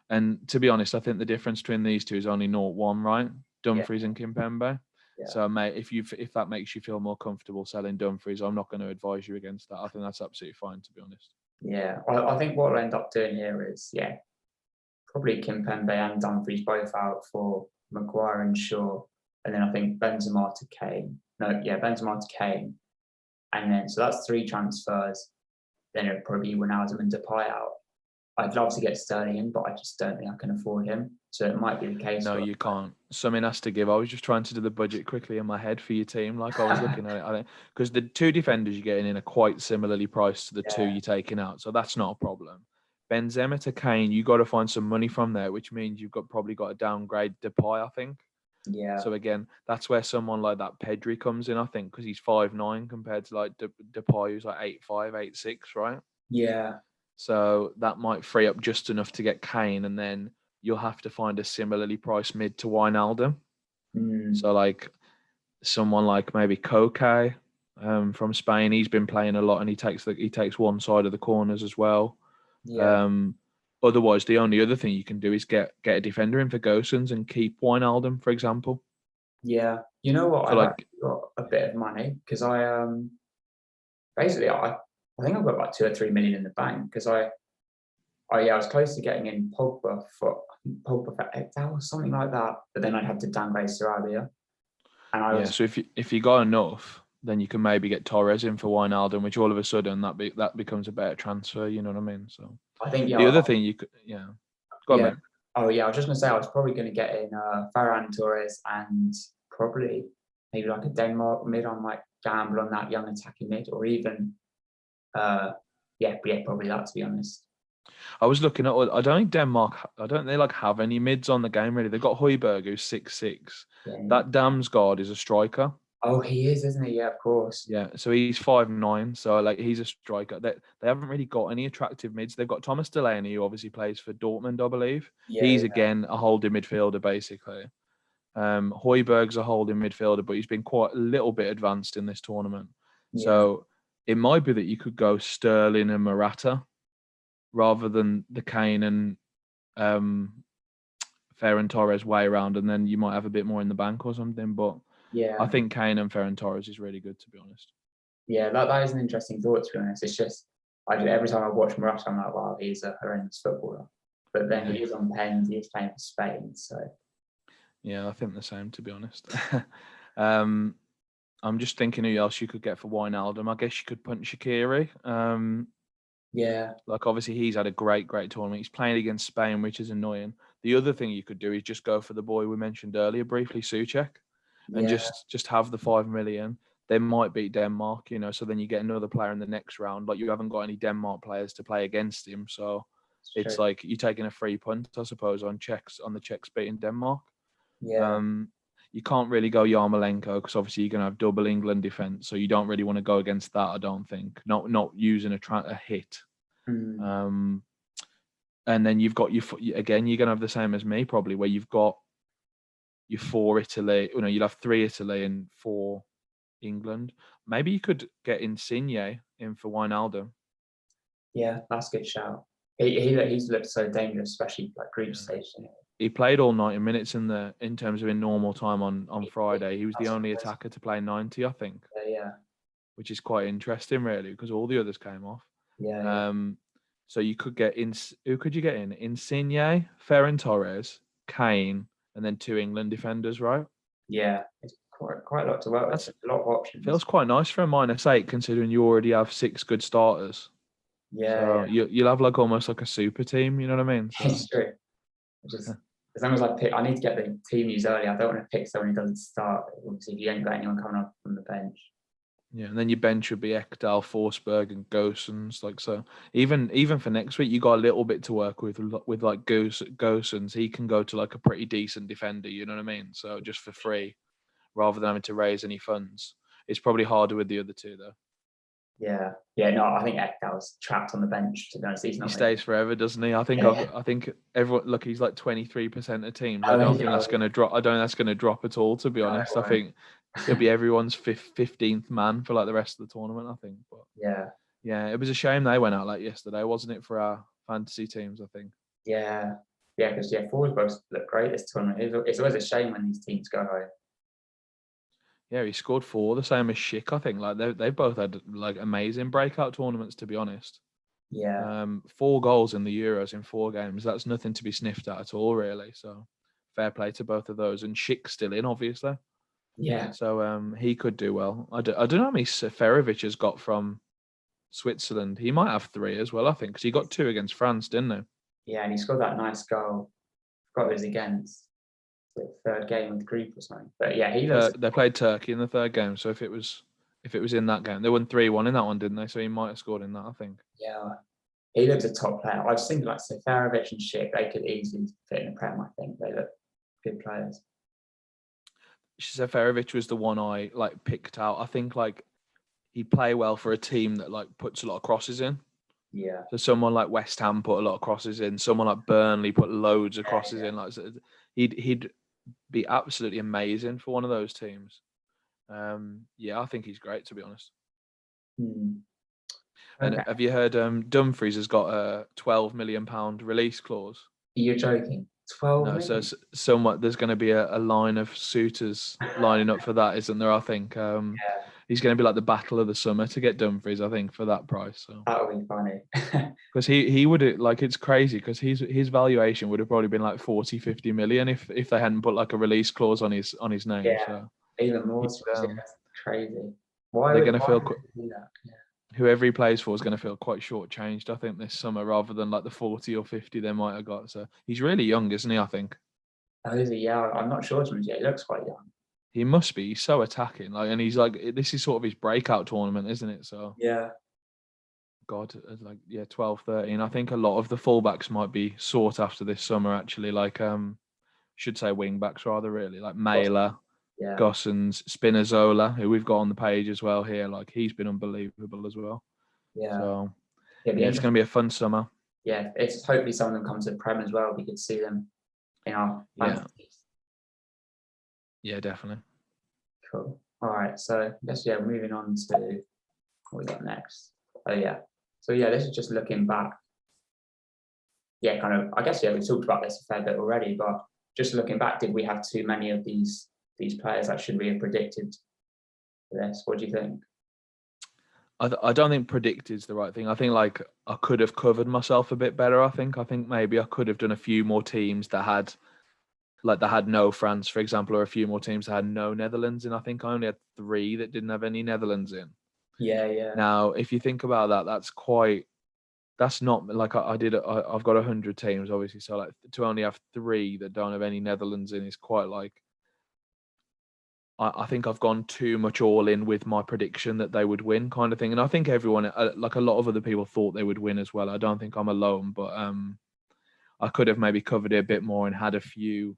And to be honest, I think the difference between these two is only 0-1, right? Dumfries and Kimpembe. Yeah. So, mate, if that makes you feel more comfortable selling Dumfries, I'm not going to advise you against that. I think that's absolutely fine, to be honest. Yeah, I think what I'll end up doing here is, probably Kimpembe and Dumfries both out for Maguire and Shaw, and then I think Benzema to Kane. Benzema to Kane, and then so that's 3 transfers. Then it'd probably be Wijnaldum and Depay out. I'd love to get Sterling in, but I just don't think I can afford him. So it might be the case. No, you can't. Something has to give. I was just trying to do the budget quickly in my head for your team. Like I was looking at it, because the 2 defenders you're getting in are quite similarly priced to the 2 you're taking out. So that's not a problem. Benzema to Kane, you got to find some money from there, which means you've probably got to downgrade Depay, I think. Yeah. So again, that's where someone like that Pedri comes in, I think, because he's 5'9" compared to like Depay, who's like 8'5", 8'6", right? Yeah. So that might free up just enough to get Kane, and then you'll have to find a similarly priced mid to Wijnaldum. So like someone like maybe Koke from Spain. He's been playing a lot, and he takes one side of the corners as well. Yeah. Otherwise, the only other thing you can do is get a defender in for Gosens and keep Wijnaldum, for example. Yeah, you know what? I've got a bit of money because I basically I think I've got about 2 or 3 million in the bank because I was close to getting in Pogba for Hector or something like that, but then I'd have to downgrade Sarabia. And so if you got enough, then you can maybe get Torres in for Wijnaldum, which all of a sudden that becomes a better transfer. You know what I mean? So I think the other thing you could go on, man. Oh yeah, I was just gonna say I was probably gonna get in Ferran Torres and probably maybe like a Denmark mid. I might gamble on that young attacking mid, or even probably that, to be honest. I was looking at. I don't think Denmark. I don't think they have any mids on the game really. They've got Højbjerg, who's 6'6". Yeah. That Damsgaard is a striker. Oh, he is, isn't he? Yeah, of course. Yeah, so he's 5'9", so he's a striker. They haven't really got any attractive mids. They've got Thomas Delaney, who obviously plays for Dortmund, I believe. Yeah, he's again a holding midfielder, basically. Højbjerg's a holding midfielder, but he's been quite a little bit advanced in this tournament. Yeah. So it might be that you could go Sterling and Morata rather than the Kane and Ferran Torres way around, and then you might have a bit more in the bank or something, but yeah, I think Kane and Ferran Torres is really good, to be honest. Yeah, that is an interesting thought, to be honest. It's just, every time I watch Morata, I'm like, wow, he's a horrendous footballer. But then he is on pens, he's playing for Spain, so. Yeah, I think the same, to be honest. I'm just thinking who else you could get for Wijnaldum. I guess you could punt Shaqiri. Yeah. Obviously, he's had a great tournament. He's playing against Spain, which is annoying. The other thing you could do is just go for the boy we mentioned earlier briefly, Souček. And just have the 5 million. They might beat Denmark, so then you get another player in the next round. You haven't got any Denmark players to play against him, so it's like you're taking a free punt, I suppose, on the Czechs beating Denmark. Yeah. You can't really go Yarmolenko because obviously you're going to have double England defense, so you don't really want to go against that. I don't think not using a hit. And then you've got you're going to have the same as me probably, where you've got your 4 Italy. You'll have 3 Italy and 4 England. Maybe you could get Insigne in for Wijnaldum. Yeah, that's a good shout. He's looked so dangerous, especially group stage. He played all 90 minutes in terms of in normal time on Friday. He was the only attacker to play 90, I think. Yeah. Which is quite interesting, really, because all the others came off. Yeah. So you could get in. Who could you get in? Insigne, Ferran Torres, Kane, and then 2 England defenders, right? Yeah, it's quite a lot to work with. That's a lot of options. Feels quite nice for a -8, considering you already have 6 good starters. Yeah. So you'll have almost like a super team. You know what I mean? So. It's true. as long as I need to get the team news early. I don't want to pick someone who doesn't start. Obviously, if you ain't got anyone coming up from the bench. Yeah, and then your bench would be Ekdal, Forsberg, and Gosens. Like, so, even for next week, you got a little bit to work with like Gosens. He can go to like a pretty decent defender. You know what I mean? So just for free, rather than having to raise any funds. It's probably harder with the other two though. Yeah. No, I think Ekdal's trapped on the bench. To be honest, He stays forever, doesn't he? I think I think everyone. Look, he's like 23% of teams. I don't think that's going to drop. I don't think that's going to drop at all. To be honest, I think he'll be everyone's 15th man for like the rest of the tournament. I think. But yeah, it was a shame they went out like yesterday, wasn't it, for our fantasy teams? I think. Yeah, because forwards both look great this tournament. It's always a shame when these teams go home. Yeah, he scored 4, the same as Schick, I think. Like they both had like amazing breakout tournaments, to be honest. Yeah. 4 goals in the Euros in 4 games. That's nothing to be sniffed at all, really. So fair play to both of those. And Schick's still in, obviously. Yeah. So he could do well. I don't know how many Seferovic has got from Switzerland. He might have 3 as well, I think, because he got 2 against France, didn't he? Yeah, and he scored that nice goal. I forgot it was against the third game with the group or something. But yeah, they played Turkey in the 3rd game. So if it was in that game, they won 3-1 in that one, didn't they? So he might have scored in that, I think. Yeah, he looks a top player. I was thinking like Seferovic and Schick, they could easily fit in the Prem. I think they look good players. Seferovic was the one I like picked out. I think like he'd play well for a team that like puts a lot of crosses in. Yeah. So someone like West Ham put a lot of crosses in. Someone like Burnley put loads of crosses in. Like so he'd be absolutely amazing for one of those teams. I think he's great, to be honest. Okay. And have you heard Dumfries has got a £12 million release clause? You're joking. 12 No, million? so somewhat there's going to be a line of suitors lining up for that, isn't there? I think he's going to be like the battle of the summer to get Dumfries, I think, for that price. So that would be funny. Because he would like, it's crazy because his valuation would have probably been like 40-50 million if they hadn't put like a release clause on his name. Yeah, so even more. That's crazy. Why they're would going to feel do that? Yeah. whoever he plays for is going to feel quite shortchanged, I think, this summer rather than like the 40 or 50 they might have got. So he's really young, isn't he? I think. Oh, is he? Yeah, I'm not sure. He looks quite young. He must be. He's so attacking, like, and he's like, this is sort of his breakout tournament, isn't it? So yeah. God, like 12, 13. I think a lot of the fullbacks might be sought after this summer. Actually, like should say wing backs rather, really, like Mailer, Gossens, Spinazzola, who we've got on the page as well here. Like he's been unbelievable as well. Yeah. So it's going to be a fun summer. Yeah, it's hopefully some of them come to the Prem as well. We could see them in our fantasies. Yeah, definitely. Cool. All right. So I guess moving on to what we got next. Oh yeah. So this is just looking back. Yeah, kind of. I guess we talked about this a fair bit already, but just looking back, did we have too many of these players that should we have predicted for this? What do you think? I don't think predict is the right thing. I think like I could have covered myself a bit better. I think maybe I could have done a few more teams that had no France, for example, or a few more teams that had no Netherlands in. I think I only had 3 that didn't have any Netherlands in. Yeah. Now, if you think about that, that's not like I've got 100 teams, obviously. So like to only have 3 that don't have any Netherlands in is quite like, I think I've gone too much all in with my prediction that they would win, kind of thing. And I think everyone, like a lot of other people, thought they would win as well. I don't think I'm alone, but I could have maybe covered it a bit more and had a few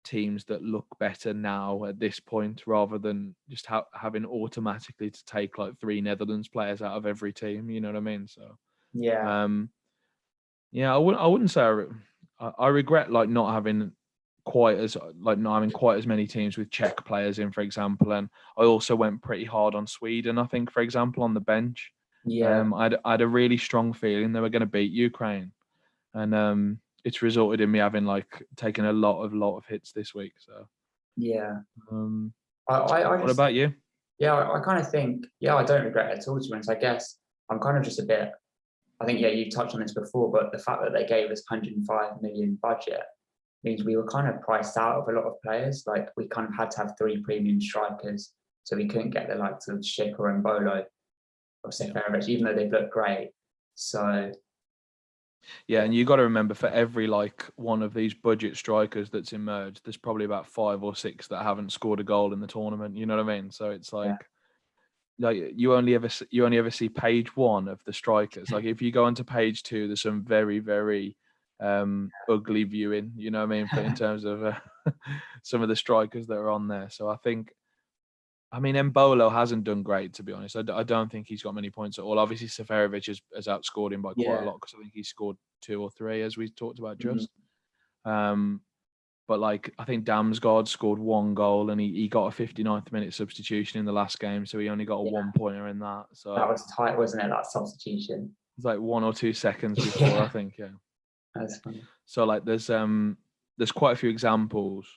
teams that look better now at this point, rather than just having automatically to take like 3 Netherlands players out of every team. You know what I mean? So I wouldn't say I regret like not having quite as many teams with Czech players in, for example. And I also went pretty hard on Sweden, I think, for example, on the bench. I had a really strong feeling they were going to beat Ukraine, and it's resulted in me having like taken a lot of hits this week. So what about you? I kind of think I don't regret it at all, to be honest. I guess I'm kind of just a bit, I think you touched on this before, but the fact that they gave us 105 million budget means we were kind of priced out of a lot of players. Like we kind of had to have 3 premium strikers, so we couldn't get the likes of Schick or Mbolo or Seferovic, even though they look great. So Yeah, and you got to remember, for every like one of these budget strikers that's emerged, there's probably about 5 or 6 that haven't scored a goal in the tournament. You know what I mean? So it's like you only ever see page 1 of the strikers. Like if you go onto page 2, there's some very very ugly viewing. You know what I mean? In terms of some of the strikers that are on there. So I mean, Embolo hasn't done great, to be honest. I don't think he's got many points at all. Obviously, Seferovic has outscored him by quite a lot, because I think he scored 2 or 3, as we talked about just. But like, I think Damsgaard scored 1 goal, and he got a 59th minute substitution in the last game, so he only got a 1-pointer in that. So that was tight, wasn't it? That substitution. It's like 1 or 2 seconds before, I think. Yeah, that's funny. So like, there's quite a few examples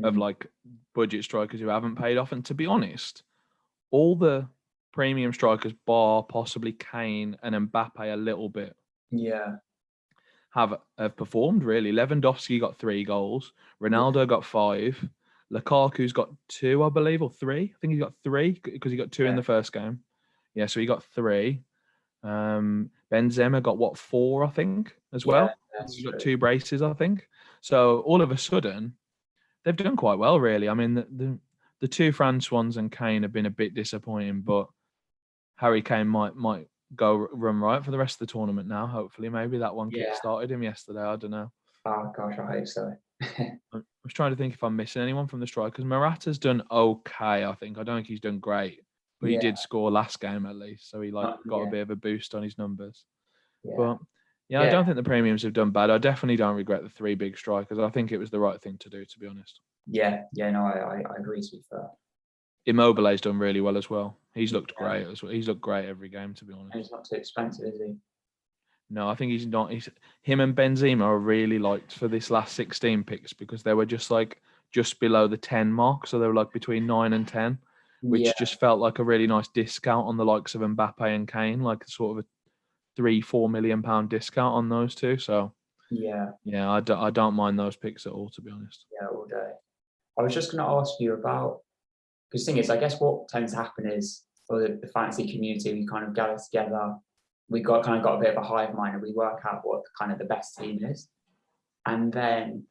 of like budget strikers who haven't paid off, and to be honest, all the premium strikers, bar possibly Kane and Mbappe a little bit, have performed really. Lewandowski got 3 goals, Ronaldo got 5, Lukaku's got 2, I believe, or 3. I think he got 3 because he got 2 in the first game. Yeah, so he got 3. Benzema got 4, I think, as well. He got 2 braces, I think. So all of a sudden, they've done quite well, really. I mean, the 2 France ones and Kane have been a bit disappointing, but Harry Kane might run right for the rest of the tournament now. Hopefully, maybe that one kick-started him yesterday. I don't know. Oh gosh, I hope so. I was trying to think if I'm missing anyone from the strikers. Morata's done okay, I think. I don't think he's done great, but he did score last game at least, so he got a bit of a boost on his numbers. But I don't think the premiums have done bad. I definitely don't regret the 3 big strikers. I think it was the right thing to do, to be honest. No, I agree, to be fair. Immobile's done really well as well. He's looked great as well. He's looked great every game, to be honest. And he's not too expensive, is he? No, I think he's not. Him and Benzema are really liked for this last 16 picks, because they were just below the 10 mark. So they were like between 9 and 10, which just felt like a really nice discount on the likes of Mbappe and Kane, like sort of a £3-4 million discount on those two. So I don't mind those picks at all, to be honest. Yeah, all day. I was just going to ask you about, because the thing is, I guess what tends to happen is, for the fantasy community, we kind of gather together. We got a bit of a hive mind, and we work out what kind of the best team is. And then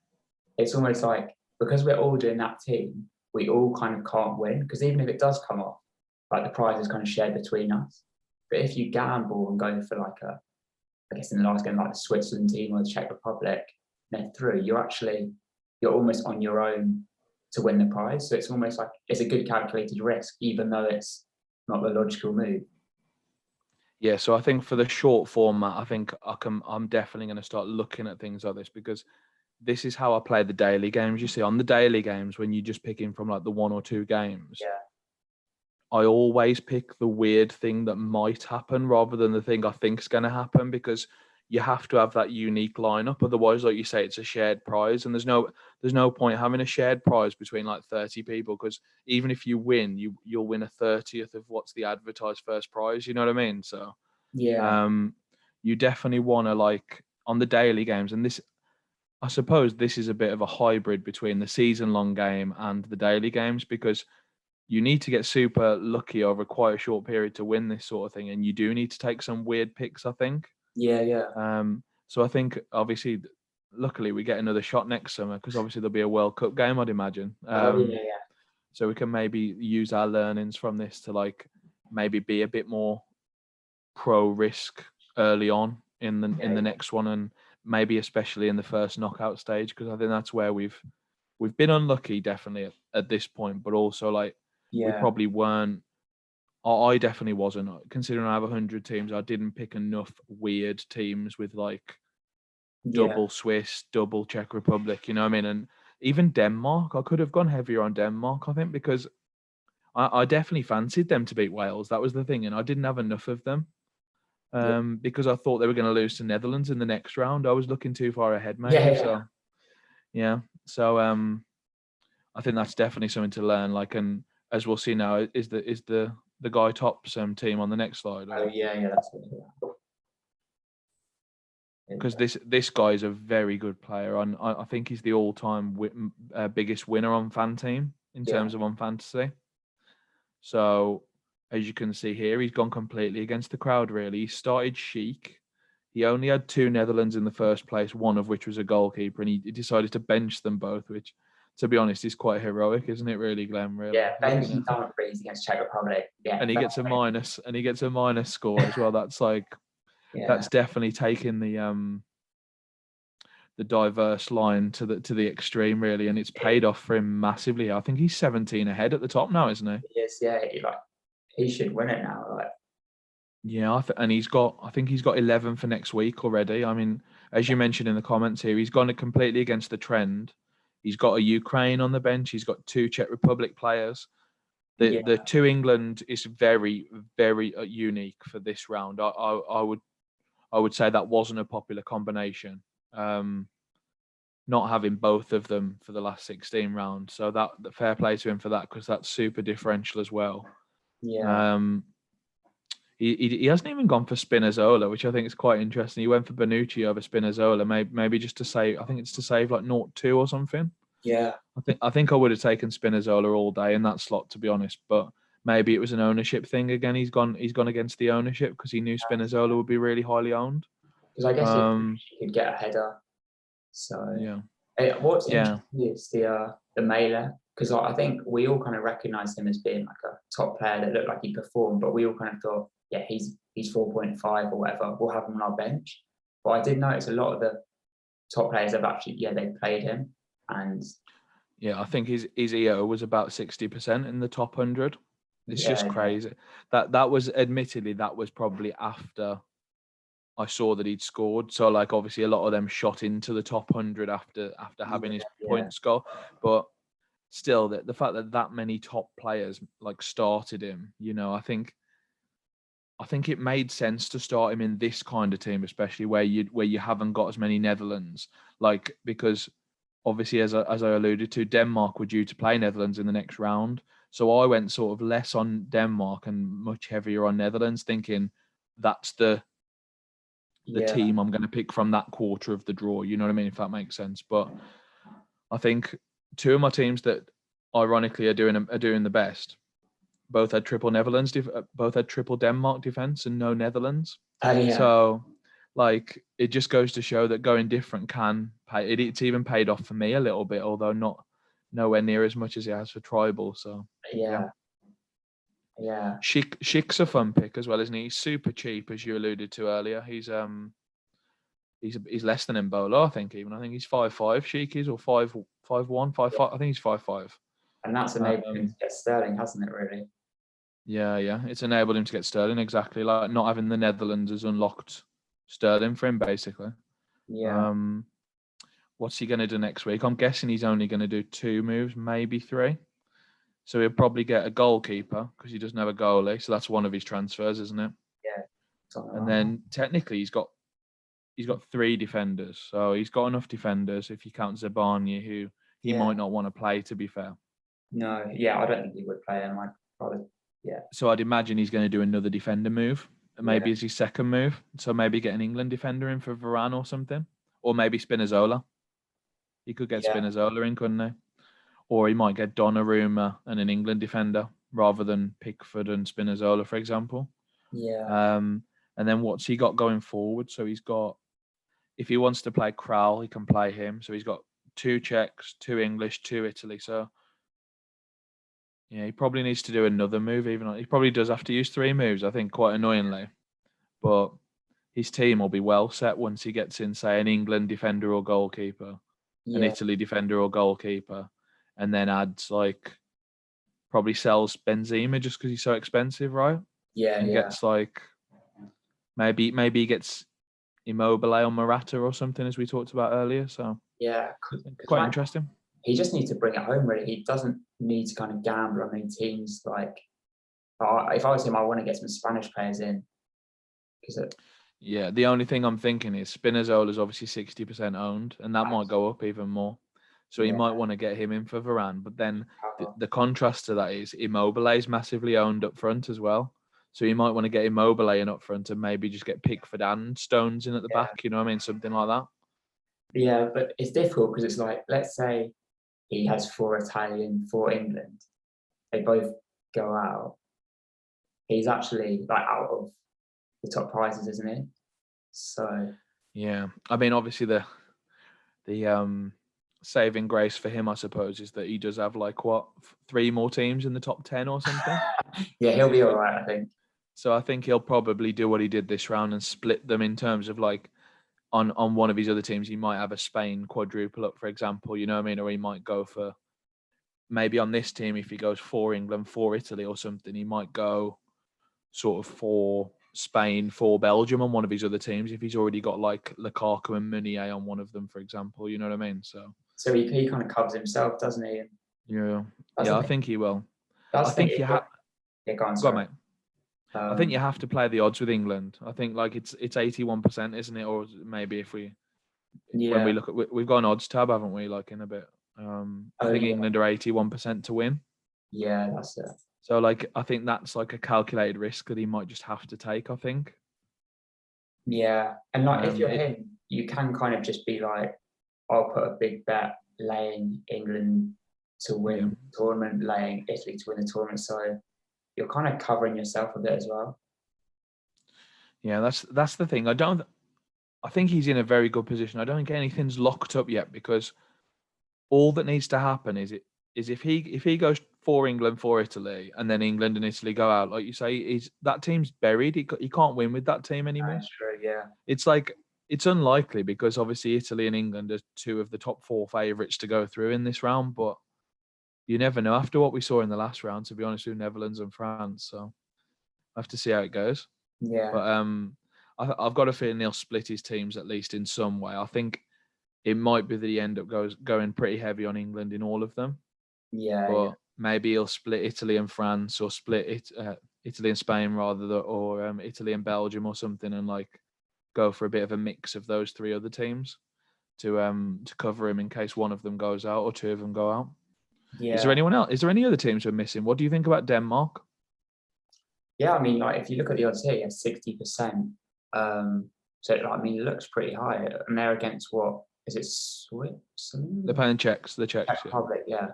it's almost like, because we're all doing that team, we all kind of can't win, because even if it does come off, like the prize is kind of shared between us. But if you gamble and go for like I guess in the last game, like the Switzerland team or the Czech Republic, and they're through, you're almost on your own to win the prize. So it's almost like it's a good calculated risk, even though it's not the logical move. Yeah, so I think for the short format, I think I'm definitely going to start looking at things like this, because this is how I play the daily games. You see, on the daily games, when you just pick in from like the 1 or 2 games, I always pick the weird thing that might happen rather than the thing I think's going to happen, because you have to have that unique lineup. Otherwise, like you say, it's a shared prize, and there's no point having a shared prize between like 30 people, because even if you win, you'll win a 30th of what's the advertised first prize. You know what I mean? So you definitely want to, like, on the daily games, and this, I suppose this is a bit of a hybrid between the season-long game and the daily games, because you need to get super lucky over quite a short period to win this sort of thing, and you do need to take some weird picks, I think. So I think, obviously, luckily we get another shot next summer, because obviously there'll be a World Cup game, I'd imagine. So we can maybe use our learnings from this to like maybe be a bit more pro risk early on in the next one, and maybe especially in the first knockout stage, because I think that's where we've been unlucky, definitely at this point, but also like we probably weren't. I definitely wasn't. Considering I have 100 teams, I didn't pick enough weird teams with like double Swiss, double Czech Republic, you know what I mean? And even Denmark, I could have gone heavier on Denmark, I think, because I definitely fancied them to beat Wales. That was the thing, and I didn't have enough of them because I thought they were going to lose to Netherlands in the next round. I was looking too far ahead, maybe. So I think that's definitely something to learn. Like, and as we'll see now, is the Guy Tops team on the next slide? Or? That's it. Because this guy is a very good player. I think he's the all-time biggest winner on FanTeam in terms of on fantasy. So as you can see here, he's gone completely against the crowd. Really, he started chic. he only had 2 Netherlands in the first place, one of which was a goalkeeper, and he decided to bench them both, which, to be honest, is quite heroic, isn't it? Really, Glenn. Really. Yeah, benching Dumfries against Czech Republic. Yeah, and he gets a minus score as well. That's like, that's definitely taking the diverse line to the extreme, really, and it's paid off for him massively. I think he's 17 ahead at the top now, isn't he? Yes, yeah. He should win it now. Yeah, and I think he's got 11 for next week already. I mean, as you mentioned in the comments here, he's gone completely against the trend. He's got a Ukraine on the bench. He's got 2 Czech Republic players. The 2 England is very, very unique for this round. I would say that wasn't a popular combination. Not having both of them for the last 16 rounds. So that fair play to him for that, because that's super differential as well. Yeah. He hasn't even gone for Spinazzola, which I think is quite interesting. He went for Bonucci over Spinazzola, maybe just to save. I think it's to save like 0-2 or something. Yeah. I think I would have taken Spinazzola all day in that slot, to be honest. But maybe it was an ownership thing again. He's gone against the ownership because he knew Spinazzola would be really highly owned. Because I guess he could get a header. So yeah. What's interesting is the Mailer, because I think we all kind of recognised him as being like a top player that looked like he performed, but we all kind of thought, yeah, he's 4.5 or whatever. We'll have him on our bench. But I did notice a lot of the top players have actually, they played him, and I think his EO was about 60% in the top 100. It's just crazy. That was admittedly probably after I saw that he'd scored. So like obviously a lot of them shot into the top 100 after having his points go. But still, the fact that many top players like started him, I think it made sense to start him in this kind of team, especially where you haven't got as many Netherlands, like, because obviously as I alluded to, Denmark were due to play Netherlands in the next round. So I went sort of less on Denmark and much heavier on Netherlands, thinking that's the team I'm going to pick from that quarter of the draw. You know what I mean? If that makes sense. But I think 2 of my teams that ironically are doing the best both had triple Netherlands, both had triple Denmark defense and no Netherlands. So like it just goes to show that going different can pay. It's even paid off for me a little bit, although nowhere near as much as it has for tribal. So yeah. Schick's a fun pick as well, isn't he? He's super cheap, as you alluded to earlier. He's less than Embolo, I think. I think he's 5'5". Schick is, or 5'1", 5'5". I think he's 5'5". And that's enabled him to get Sterling, hasn't it? Really. Yeah. It's enabled him to get Sterling, exactly. Like not having the Netherlands has unlocked Sterling for him, basically. Yeah. What's he going to do next week? I'm guessing he's only going to do 2 moves, maybe 3. So he'll probably get a goalkeeper because he doesn't have a goalie. So that's one of his transfers, isn't it? Yeah. And then technically he's got 3 defenders. So he's got enough defenders if you count Zabani, who he might not want to play, to be fair. No, I don't think he would play him. So I'd imagine he's going to do another defender move. Maybe as his second move. So maybe get an England defender in for Varane or something. Or maybe Spinazzola. He could get Spinazzola in, couldn't he? Or he might get Donnarumma and an England defender rather than Pickford and Spinazzola, for example. Yeah. And then what's he got going forward? So he's got, if he wants to play Kral, he can play him. So he's got 2 Czechs, 2 English, 2 Italy. So yeah, he probably needs to do another move. Even he probably does have to use 3 moves, I think, quite annoyingly. But his team will be well set once he gets in, say, an England defender or goalkeeper, an Italy defender or goalkeeper, and then adds like probably sells Benzema just because he's so expensive, right? And gets like maybe he gets Immobile on Morata or something, as we talked about earlier. So quite interesting. He just needs to bring it home, really. He doesn't need to kind of gamble on any teams. Like, if I was him, I want to get some Spanish players in. The only thing I'm thinking is Spinazzola is obviously 60% owned, and that might go up even more. So you might want to get him in for Varane. But then the contrast to that is Immobile is massively owned up front as well. So you might want to get Immobile in up front and maybe just get Pickford and Stones in at the back. You know what I mean? Something like that. Yeah, but it's difficult because it's like, let's say he has 4 Italian, 4 England. They both go out. He's actually like out of the top prizes, isn't he? So Yeah, I mean, obviously the saving grace for him, I suppose, is that he does have like 3 more teams in the top 10 or something. yeah, he'll be all right, I think. So I think he'll probably do what he did this round and split them in terms of like on one of his other teams, he might have a Spain quadruple up, for example. You know what I mean? Or he might go for maybe on this team if he goes for England, for Italy or something, he might go sort of for Spain, for Belgium on one of his other teams if he's already got like Lukaku and Meunier on one of them, for example. You know what I mean? So he kind of covers himself, doesn't he? Yeah, I think he will. That's I think you have. Yeah, go on, Go on, sorry. mate. I think you have to play the odds with England. I think like it's 81%, isn't it? Or maybe if we when we look at we've got an odds tab, haven't we? Like in a bit. I think England are 81% to win. Yeah, that's it. So like I think that's like a calculated risk that he might just have to take. I think. Yeah, and like if you're him, you can kind of just be like, I'll put a big bet laying England to win the tournament, laying Italy to win the tournament. So you're kind of covering yourself a bit as well. Yeah, that's the thing. I think he's in a very good position. I don't think anything's locked up yet because all that needs to happen is if he goes for England, for Italy, and then England and Italy go out, like you say, that team's buried. He can't win with that team anymore. That's true. Yeah. It's like it's unlikely because obviously Italy and England are 2 of the top 4 favourites to go through in this round, but you never know after what we saw in the last round, to be honest, with Netherlands and France. So I have to see how it goes. Yeah. But I've got a feeling he'll split his teams at least in some way. I think it might be that he end up going pretty heavy on England in all of them. Yeah. But maybe he'll split Italy and France, or split Italy and Spain or Italy and Belgium or something, and like go for a bit of a mix of those 3 other teams to cover him in case one of them goes out or 2 of them go out. Yeah. Is there anyone else? Is there any other teams we're missing? What do you think about Denmark? Yeah, I mean, like if you look at the odds here, 60%. So I mean, it looks pretty high, and they're against what is it? Switzerland? They're playing Czechs. The Czechs. Czech Republic, yeah.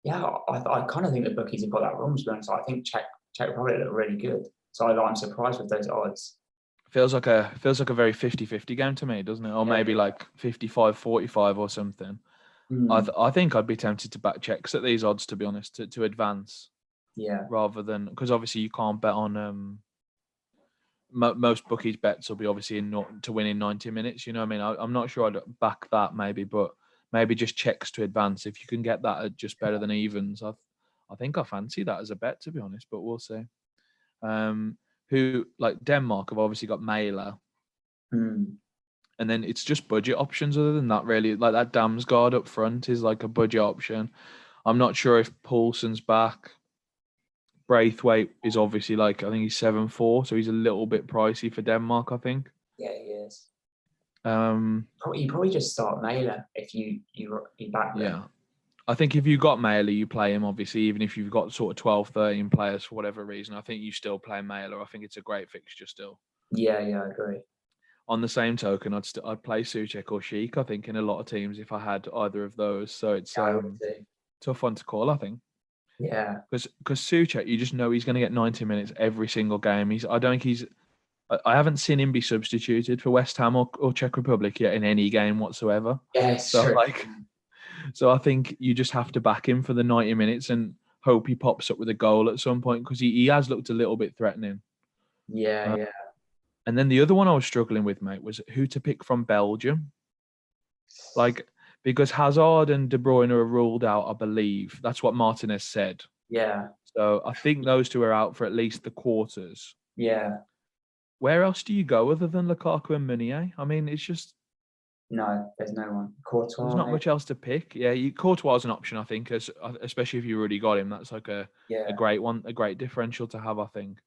Yeah, I kind of think the bookies have got that wrong, to be honest. I think Czech Republic look really good. So I'm surprised with those odds. Feels like a very 50-50 game to me, doesn't it? Or maybe like 55-45 or something. I think I'd be tempted to back Czechs at these odds, to be honest, to advance. Yeah. Rather than, because obviously you can't bet on most bookies' bets will be obviously to win in 90 minutes. You know what I mean? I'm not sure I'd back that maybe, but maybe just Czechs to advance. If you can get that at just better than evens, I think I fancy that as a bet, to be honest, but we'll see. Who, like Denmark, have obviously got Mæhle. And then it's just budget options other than that, really. Like that Damsgaard up front is like a budget option. I'm not sure if Poulsen's back. Braithwaite is obviously like, I think he's 7'4", so he's a little bit pricey for Denmark, I think. Yeah, he is. You probably just start Mæhle if you back them. Yeah. I think if you got Mæhle, you play him, obviously, even if you've got sort of 12, 13 players for whatever reason. I think you still play Mæhle. I think it's a great fixture still. Yeah, I agree. On the same token, I'd play Souček or Sheik, I think, in a lot of teams if I had either of those. So it's tough one to call, I think. Yeah. Because Souček, you just know he's going to get 90 minutes every single game. I haven't seen him be substituted for West Ham or Czech Republic yet in any game whatsoever. Yeah, so I think you just have to back him for the 90 minutes and hope he pops up with a goal at some point, because he has looked a little bit threatening. Yeah. And then the other one I was struggling with, mate, was who to pick from Belgium. Like, because Hazard and De Bruyne are ruled out, I believe. That's what Martinez said. Yeah. So I think those 2 are out for at least the quarters. Yeah. Where else do you go other than Lukaku and Meunier? I mean, it's just... No, there's no one. Courtois. There's not much else to pick. Yeah, Courtois is an option, I think, especially if you already got him. That's like a great one, a great differential to have, I think.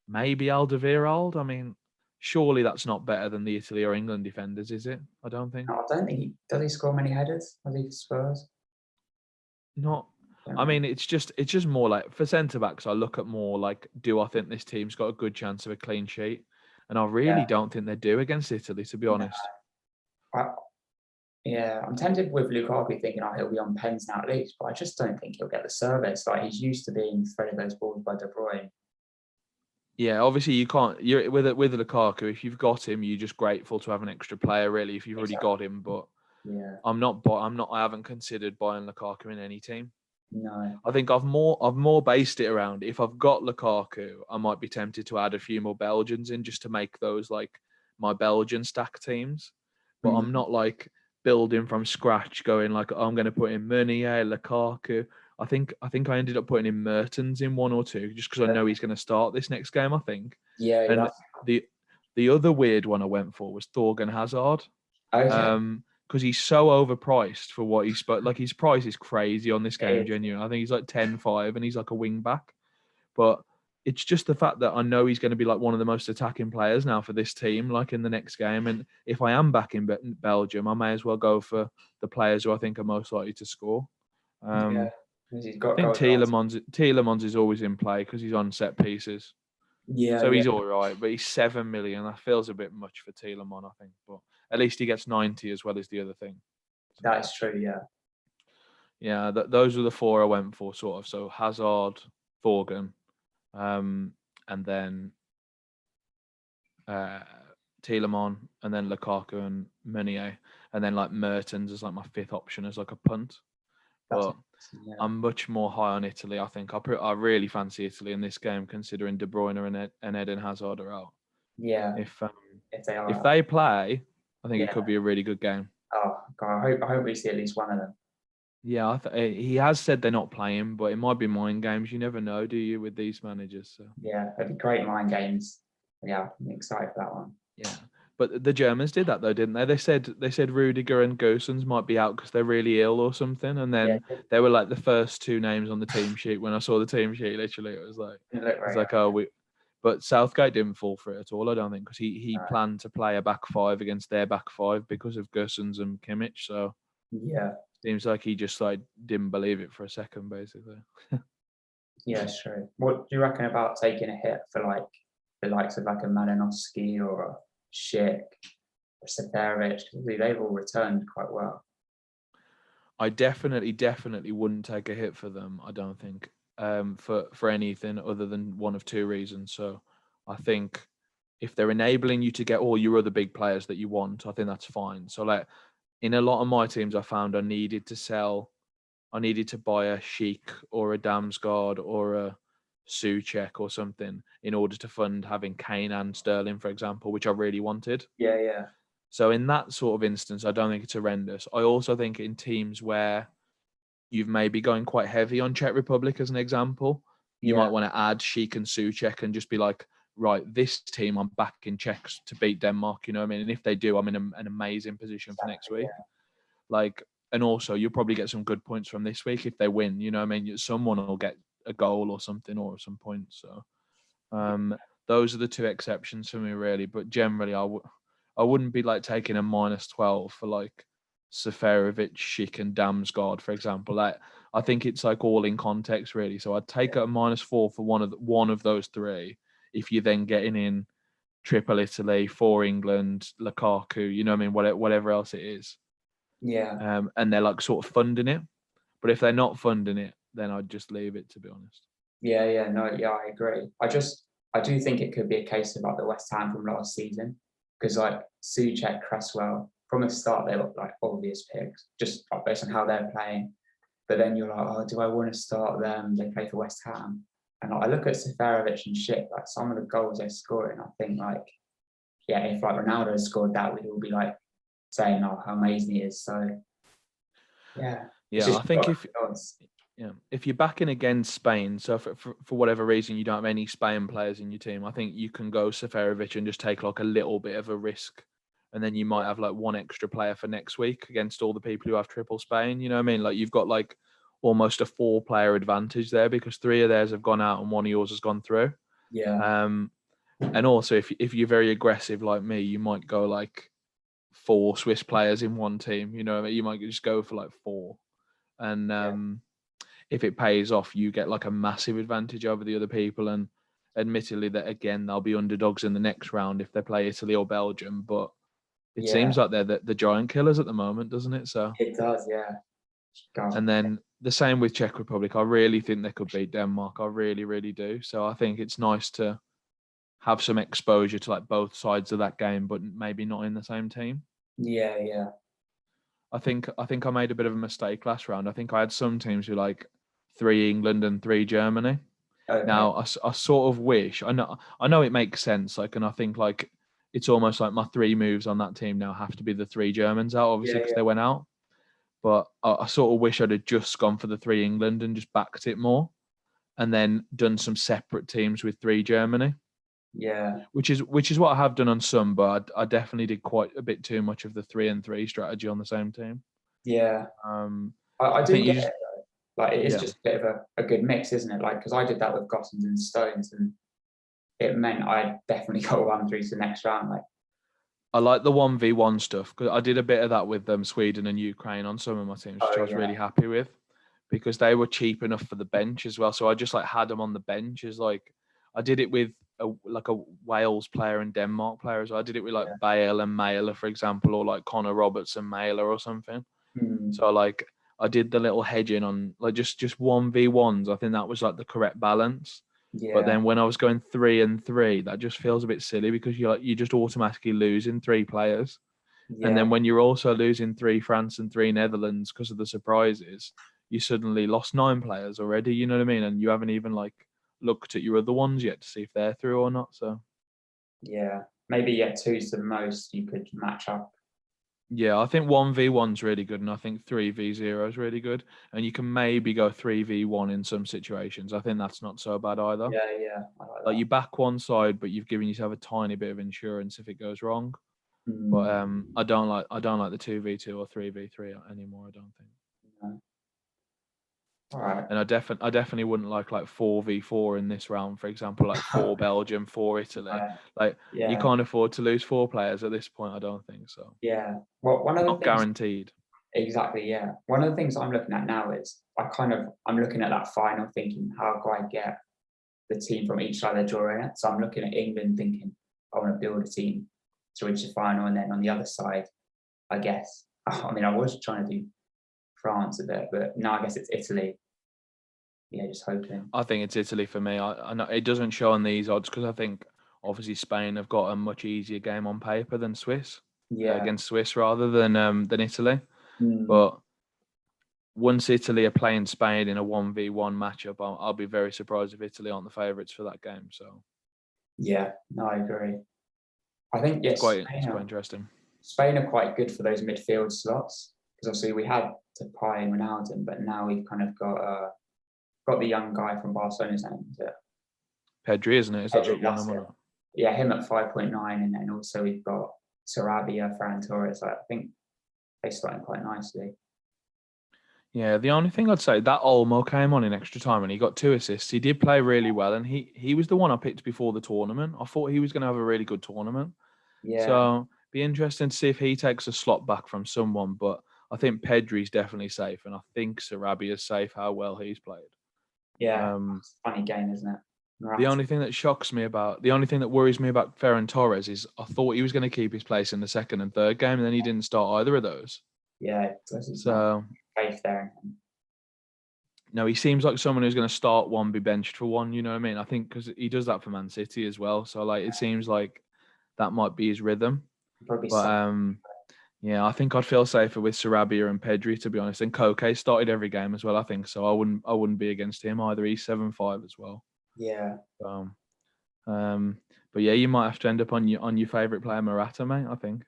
Maybe Alderweireld. I mean, surely that's not better than the Italy or England defenders, is it? I don't think. No, I don't think does he score many headers? Does he Spurs? Not. I mean, it's just more like for centre backs. I look at more like, do I think this team's got a good chance of a clean sheet? And I really don't think they do against Italy, to be honest. I'm tempted with Lukaku thinking, he'll be on pens now at least, but I just don't think he'll get the service. Like, he's used to being threaded those balls by De Bruyne. Yeah, obviously you can't. You're with Lukaku. If you've got him, you're just grateful to have an extra player. Really, if you've already got him. But Yeah. I'm not. But I'm not. I haven't considered buying Lukaku in any team. No. I think I've more based it around. If I've got Lukaku, I might be tempted to add a few more Belgians in just to make those like my Belgian stack teams. But I'm not like building from scratch, going like, oh, I'm going to put in Meunier, Lukaku. I think I ended up putting in Mertens in one or two just because I know he's going to start this next game. I think. Yeah. And the other weird one I went for was Thorgan Hazard. Okay. Because he's so overpriced for what he's like his price is crazy on this game, It is. genuine. I think he's like 10-5 and he's like a wing back. But it's just the fact that I know he's going to be like one of the most attacking players now for this team, like in the next game. And if I am back in Belgium, I may as well go for the players who I think are most likely to score. Yeah. He's I got think goals last. Tielemans is always in play because he's on set pieces. Yeah. So Yeah. he's all right, but he's 7 million. That feels a bit much for Tielemans, I think. But at least he gets 90 as well as the other thing. That is true. Yeah. Yeah, those were the four I went for, sort of. So Hazard, Thorgan, and then Tielemans, and then Lukaku and Meunier, and then like Mertens as like my fifth option as like a punt. But I'm much more high on Italy. I think I really fancy Italy in this game, considering De Bruyne and Eden Hazard are out. Yeah. If they are. if they play, I think Yeah. it could be a really good game. Oh God, I hope we see at least one of them. Yeah, he has said they're not playing, but it might be mind games. You never know, do you, with these managers? So. Yeah, it'd be great mind games. Yeah, I'm excited for that one. Yeah, but the Germans did that though, didn't they? They said Rudiger and Gosens might be out because they're really ill or something, and then they were like the first two names on the team sheet. When I saw the team sheet, literally, it was like, oh, we. But Southgate didn't fall for it at all, I don't think, because he planned to play a back five against their back five because of Gosens and Kimmich. So yeah, seems like he just like didn't believe it for a second, basically. Yeah, sure. What do you reckon about taking a hit for like the likes of like a Malinowski or a Schick or Seferovic? They've all returned quite well. I definitely wouldn't take a hit for them. I don't think for anything other than one of two reasons. So I think if they're enabling you to get all your other big players that you want, I think that's fine. So like in a lot of my teams, I found I needed to buy a Sheik or a Damsgaard or a Souček or something in order to fund having Kane and Sterling, for example, which I really wanted. Yeah. So in that sort of instance, I don't think it's horrendous. I also think in teams where you've maybe going quite heavy on Czech Republic as an example, you might want to add Sheik and Souček and just be like, right, this team, I'm backing Czechs to beat Denmark, you know what I mean? And if they do, I'm in an amazing position for next week. Yeah. Like, and also you'll probably get some good points from this week if they win, you know what I mean? Someone will get a goal or something or some points. So those are the two exceptions for me, really. But generally, I wouldn't be like taking a -12 for like Seferovic, Schick, and Damsgaard, for example. Like, I think it's like all in context, really. So I'd take a -4 for one of those three. If you're then getting in triple Italy, for England, Lukaku, you know what I mean? Whatever else it is. Yeah. And they're like sort of funding it. But if they're not funding it, then I'd just leave it, to be honest. Yeah. No, yeah, I agree. I do think it could be a case of like the West Ham from last season, because like Souček, Cresswell, from the start they look like obvious picks, just based on how they're playing. But then you're like, oh, do I want to start them? They play for West Ham. And like, I look at Seferovic and Schick, like some of the goals they're scoring, I think like, yeah, if like Ronaldo scored that, we'd all be like saying, oh, how amazing he is. So yeah. I think if you're backing against Spain, so for whatever reason you don't have any Spain players in your team, I think you can go Seferovic and just take like a little bit of a risk, and then you might have like one extra player for next week against all the people who have triple Spain. You know what I mean? Like you've got like almost a 4-player advantage there because 3 of theirs have gone out and 1 of yours has gone through. Yeah. And also if you're very aggressive like me, you might go like 4 Swiss players in one team. You know, you might just go for like 4, and if it pays off, you get like a massive advantage over the other people. And admittedly, that again, they'll be underdogs in the next round if they play Italy or Belgium. But it seems like they're the giant killers at the moment, doesn't it? So it does, yeah. God. And then the same with Czech Republic. I really think they could beat Denmark. I really, really do. So I think it's nice to have some exposure to like both sides of that game, but maybe not in the same team. Yeah. I think I made a bit of a mistake last round. I think I had some teams who like 3 England and 3 Germany. Okay. Now I sort of wish I know it makes sense. Like, and I think like it's almost like my 3 moves on that team now have to be the 3 Germans out, obviously, because they went out. But I sort of wish I'd have just gone for the 3 England and just backed it more, and then done some separate teams with 3 Germany. Yeah. Which is what I have done on some, but I definitely did quite a bit too much of the 3 and 3 strategy on the same team. Yeah. I I do think get you just it though. Like, it is just a bit of a good mix, isn't it? Like, because I did that with Gossens and Stones, and it meant I definitely got 1 through to the next round. Like, I like the 1v1 stuff, because I did a bit of that with Sweden and Ukraine on some of my teams, which I was really happy with, because they were cheap enough for the bench as well. So I just like had them on the bench as like, I did it with a Wales player and Denmark player as well. I did it with like Bale and Mailer, for example, or like Connor Roberts and Mailer or something. So like I did the little hedging on like just 1v1s. I think that was like the correct balance. But then when I was going 3 and 3, that just feels a bit silly, because you just automatically losing 3 players. And then when you're also losing 3 France and 3 Netherlands because of the surprises, you suddenly lost 9 players already, you know what I mean? And you haven't even like looked at your other ones yet to see if they're through or not. So maybe 2's the most you could match up. Yeah, I think 1v1's really good, and I think 3v0 is really good. And you can maybe go 3v1 in some situations. I think that's not so bad either. Yeah, I like Like that. you back one side, but you've given yourself a tiny bit of insurance if it goes wrong. But I don't like the 2v2 or 3v3 anymore, I don't think. No. All right. And I definitely wouldn't like 4v4 in this round, for example, like 4 Belgium, 4 Italy. You can't afford to lose 4 players at this point, I don't think so. Yeah. Well, one of the Not things, guaranteed. exactly, yeah. One of the things I'm looking at now is I'm looking at that final thinking, how do I get the team from each side of the draw in it? So I'm looking at England thinking, I want to build a team to reach the final, and then on the other side, I guess, I mean, I was trying to do France a bit, but now I guess it's Italy. Yeah, just hoping. I think it's Italy for me. I know it doesn't show on these odds, because I think obviously Spain have got a much easier game on paper than Swiss. Against Swiss rather than Italy. But once Italy are playing Spain in a 1v1 matchup, I'll be very surprised if Italy aren't the favourites for that game. So yeah, no, I agree. I think it's quite interesting. Spain are quite good for those midfield slots, because obviously we had Depay and Ronaldo, but now we've kind of got the young guy from Barcelona's name. Is it Pedri, isn't it? Is Pedri, that one? Yeah, him at 5.9, and then also we've got Sarabia, Ferran Torres. I think they started quite nicely. Yeah, the only thing I'd say, that Olmo came on in extra time and he got 2 assists. He did play really well, and he was the one I picked before the tournament. I thought he was going to have a really good tournament. Yeah. So be interesting to see if he takes a slot back from someone. But I think Pedri's definitely safe, and I think Sarabia's safe how well he's played. Yeah, it's a funny game, isn't it? The only thing that worries me about Ferran Torres is I thought he was going to keep his place in the second and third game, and then he didn't start either of those. Yeah, so faith there. No, he seems like someone who's going to start one, be benched for one. You know what I mean? I think because he does that for Man City as well. So it seems like that might be his rhythm. Probably. But yeah, I think I'd feel safer with Sarabia and Pedri, to be honest. And Koke started every game as well, I think. So I wouldn't be against him either. He's 7-5 as well. Yeah. But yeah, you might have to end up on your favourite player, Morata, mate. I think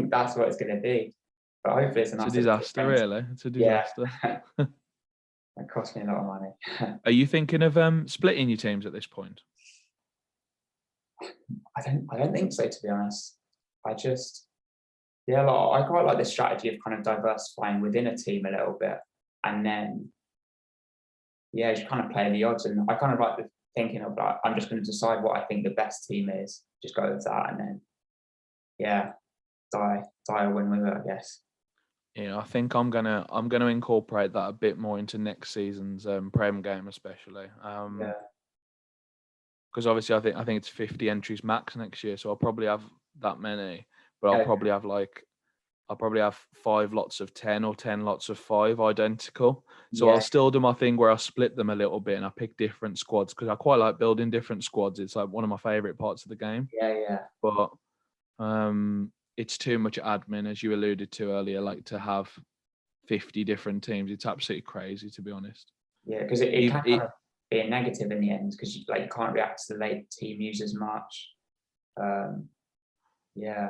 that's what it's going to be. But hopefully it's a disaster, really. It's a disaster. Yeah. It cost me a lot of money. Are you thinking of splitting your teams at this point? I don't think so, to be honest. I quite like the strategy of kind of diversifying within a team a little bit, and then just kind of play the odds. And I kind of like the thinking of I'm just going to decide what I think the best team is, just go with that, and then die or win with it, I guess. Yeah, I think I'm gonna incorporate that a bit more into next season's Prem game, especially. Because obviously I think it's 50 entries max next year, so I'll probably have that many, but I'll probably have I'll probably have 5 lots of 10 or 10 lots of 5 identical. So Yeah. I'll still do my thing where I split them a little bit and I pick different squads because I quite like building different squads. It's like one of my favorite parts of the game. Yeah. But it's too much admin, as you alluded to earlier, like to have 50 different teams. It's absolutely crazy, to be honest. Yeah, because it can kind of be a negative in the end because you can't react to the late team news as much. Yeah.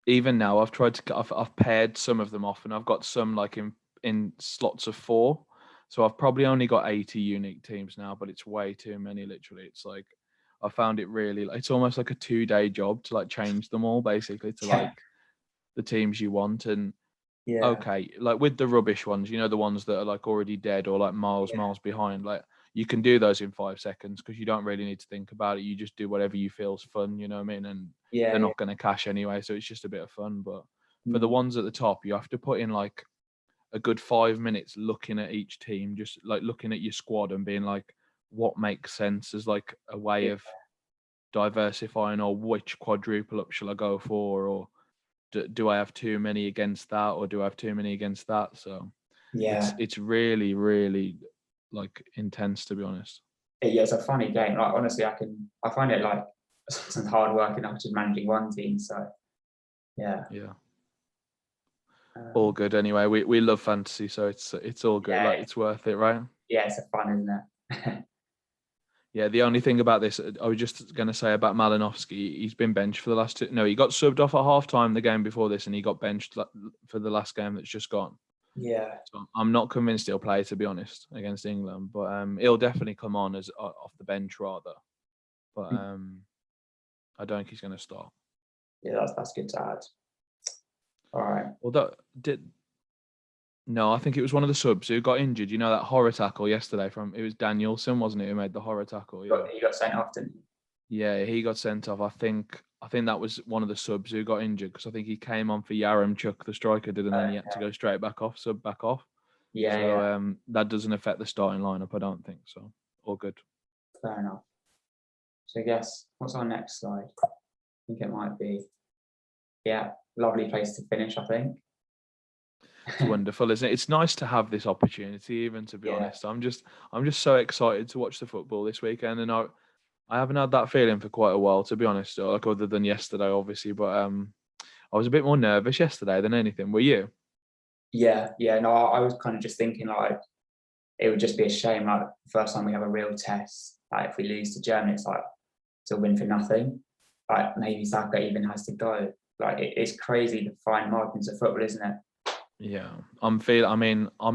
Even now, I've paired some of them off, and I've got some like in slots of 4. So I've probably only got 80 unique teams now, but it's way too many. Literally, it's like I found it really. It's almost like a 2-day job to like change them all, basically, to like the teams you want. And okay, like with the rubbish ones, the ones that are like already dead or like miles behind, like you can do those in 5 seconds because you don't really need to think about it. You just do whatever you feel's fun, you know what I mean? And they're not going to cash anyway, so it's just a bit of fun. But for the ones at the top, you have to put in like a good 5 minutes looking at each team, just like looking at your squad and being like, what makes sense as like a way of diversifying, or which quadruple up shall I go for, or do I have too many against that, or do I have too many against that? So it's really, really like intense, to be honest. Yeah, it's a funny game. Like honestly, I find it like sometimes hard work enough just managing one team. So yeah. All good anyway. We love fantasy, so it's all good. Like it's worth it, right? Yeah, it's fun, isn't it? Yeah, the only thing about this, I was just going to say about Malinovsky, he's been benched for the last 2. No, he got subbed off at half-time the game before this, and he got benched for the last game that's just gone. Yeah. So I'm not convinced he'll play, to be honest, against England, but he'll definitely come on as off the bench rather. But I don't think he's going to start. Yeah, that's good to add. All right. Well, no, I think it was one of the subs who got injured. You know that horror tackle yesterday it was Danielson, wasn't it, who made the horror tackle? Yeah. He got sent off, didn't he? Yeah, he got sent off. I think that was one of the subs who got injured because I think he came on for Yaremchuk, the striker, did, and then he had to go straight back off, sub back off. Yeah. So that doesn't affect the starting lineup, I don't think. So all good. Fair enough. So I guess what's our next slide? I think it might be. Yeah, lovely place to finish, I think. It's wonderful, isn't it? It's nice to have this opportunity, even, to be honest. I'm just so excited to watch the football this weekend, and I haven't had that feeling for quite a while, to be honest. Like other than yesterday, obviously, but I was a bit more nervous yesterday than anything. Were you? Yeah. No, I was kind of just thinking like it would just be a shame. Like the first time we have a real test, like if we lose to Germany, it's like to win for nothing. Like maybe Saka even has to go. Like it's crazy the fine margins of football, isn't it? Yeah, I'm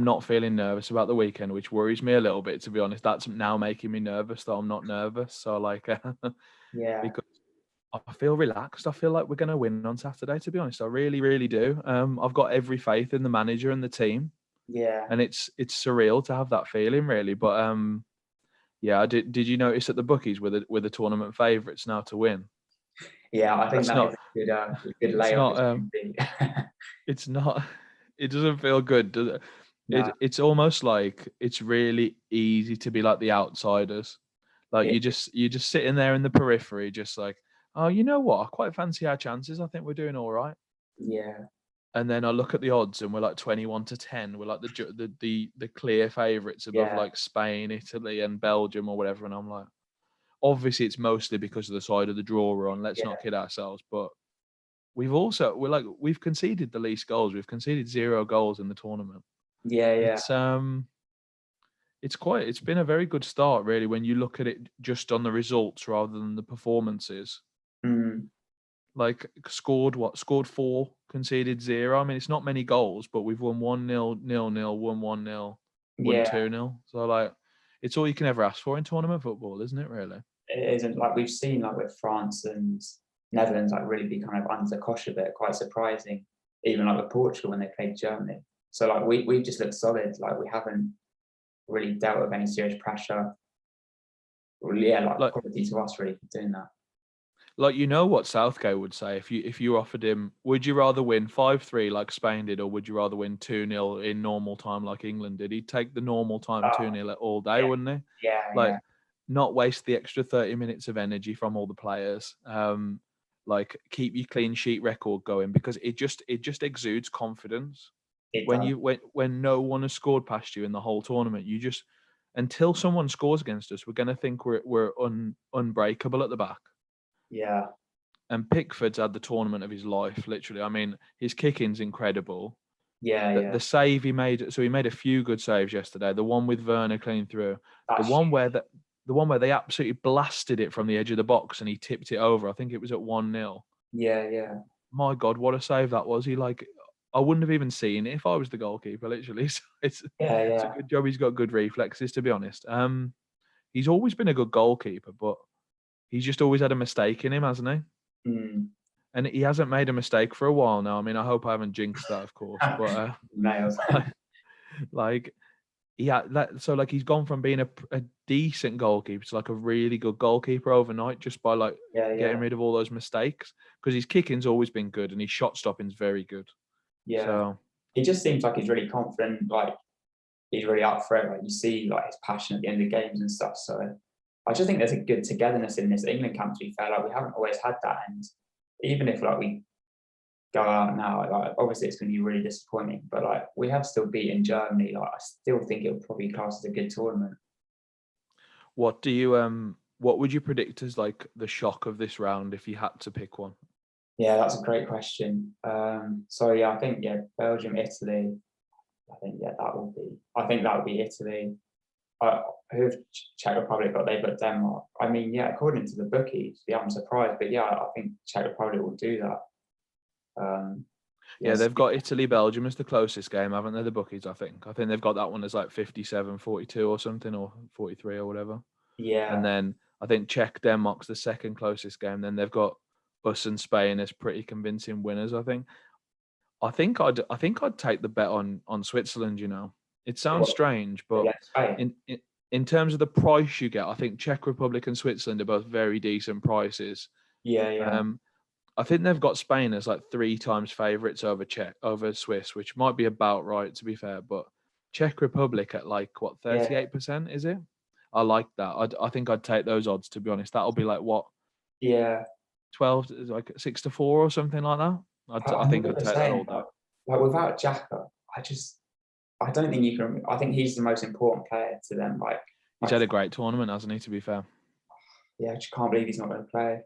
not feeling nervous about the weekend, which worries me a little bit, to be honest. That's now making me nervous that I'm not nervous. So like, because I feel relaxed. I feel like we're going to win on Saturday, to be honest. I really, really do. I've got every faith in the manager and the team. Yeah. And it's surreal to have that feeling, really. But yeah, did you notice that the bookies were the tournament favourites now to win? Yeah, I think that's is a good layoff. It's not. It doesn't feel good, does it? No. It's almost like it's really easy to be like the outsiders. Like you're just sitting there in the periphery, just like, oh, you know what? I quite fancy our chances. I think we're doing all right. Yeah. And then I look at the odds, and we're like 21-10. We're like the clear favourites above like Spain, Italy, and Belgium or whatever. And I'm like, obviously it's mostly because of the side of the draw we're on. Let's not kid ourselves, but we've conceded the least goals. We've conceded 0 goals in the tournament. Yeah. It's been a very good start, really, when you look at it just on the results rather than the performances. Like scored 4, conceded 0. I mean, it's not many goals, but we've won 1-0, 0-0, won 1-0, won 2-0. So like, it's all you can ever ask for in tournament football, isn't it? Really, it isn't. Like we've seen, like with France and Netherlands, like really be kind of under the cosh a bit, quite surprising. Even like with Portugal when they played Germany. So like we've just looked solid. Like we haven't really dealt with any serious pressure. Like quality to us really for doing that. Like, you know what Southgate would say if you offered him, would you rather win 5-3 like Spain did, or would you rather win 2-0 in normal time like England did? He'd take the normal time 2-0 all day, wouldn't he? Yeah. Like, not waste the extra 30 minutes of energy from all the players. like keep your clean sheet record going, because it just exudes confidence. When no one has scored past you in the whole tournament, you just, until someone scores against us, we're going to think we're unbreakable at the back. Yeah. And Pickford's had the tournament of his life, literally. I mean, his kicking's incredible. Yeah. The save he made, so he made a few good saves yesterday. The one with Werner clean through, the one where they absolutely blasted it from the edge of the box and he tipped it over. I think it was at 1-0. Yeah. My God, what a save that was! I wouldn't have even seen it if I was the goalkeeper, literally. So it's a good job. He's got good reflexes, to be honest. He's always been a good goalkeeper, but he's just always had a mistake in him, hasn't he? Mm. And he hasn't made a mistake for a while now. I mean, I hope I haven't jinxed that, of course. But Nails. like, he's gone from being a decent goalkeeper to like a really good goalkeeper overnight, just by getting rid of all those mistakes. Because his kicking's always been good and his shot stopping's very good. Yeah. So he just seems like he's really confident. Like, he's really up for it. Like, you see like his passion at the end of games and stuff. So I just think there's a good togetherness in this England camp, to be fair. Like, we haven't always had that, and even if like we go out now, like obviously it's going to be really disappointing, but like we have still beaten Germany. Like, I still think it'll probably class as a good tournament. What would you predict as like the shock of this round if you had to pick one? Yeah, that's a great question. So yeah, I think Belgium, Italy. I think that would be Italy. Who Czech Republic got? They got Denmark. I mean, yeah, according to the bookies, yeah, I'm surprised, but yeah, I think Czech Republic will do that. They've got Italy, Belgium as the closest game, haven't they? The bookies, I think they've got that one as like 57-42 or something, or 43 or whatever. Yeah. And then I think Czech, Denmark's the second closest game. Then they've got us and Spain as pretty convincing winners. I think I'd take the bet on Switzerland. You know, it sounds strange, but in terms of the price you get, I think Czech Republic and Switzerland are both very decent prices. Yeah. I think they've got Spain as like 3 times favourites over Swiss, which might be about right, to be fair. But Czech Republic at like what 38%, is it? I like that. I think I'd take those odds, to be honest. That'll be like what? Yeah. 12, like 6-4 or something like that. I think I'd take that all day. Like, without Xhaka, I don't think you can. I think he's the most important player to them. Like, he's had a great tournament, hasn't he? To be fair. Yeah, I just can't believe he's not going to play.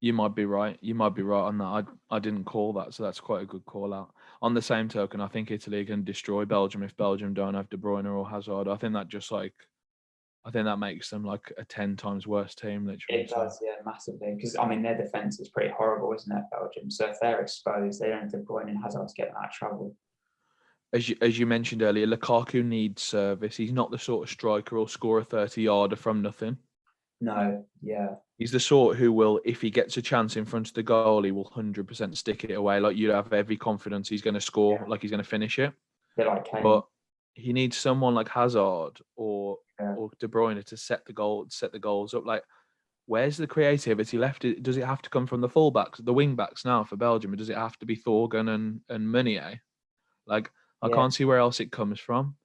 You might be right. You might be right on that. I didn't call that, so that's quite a good call out. On the same token, I think Italy can destroy Belgium if Belgium don't have De Bruyne or Hazard. I think that makes them like a 10 times worse team, literally. It does, yeah, massively. Because I mean, their defense is pretty horrible, isn't it, Belgium? So if they're exposed, they don't have De Bruyne and Hazard to get in that trouble. As you mentioned earlier, Lukaku needs service. He's not the sort of striker who'll score a 30-yarder from nothing. No, yeah. He's the sort who will, if he gets a chance in front of the goal, he will 100% stick it away. Like, you'd have every confidence he's going to score, like he's going to finish it. A bit like Kane. But he needs someone like Hazard or De Bruyne to set the goals up. Like, where's the creativity left? Does it have to come from the fullbacks, the wing backs now for Belgium? Or does it have to be Thorgan and Meunier? Like, I can't see where else it comes from.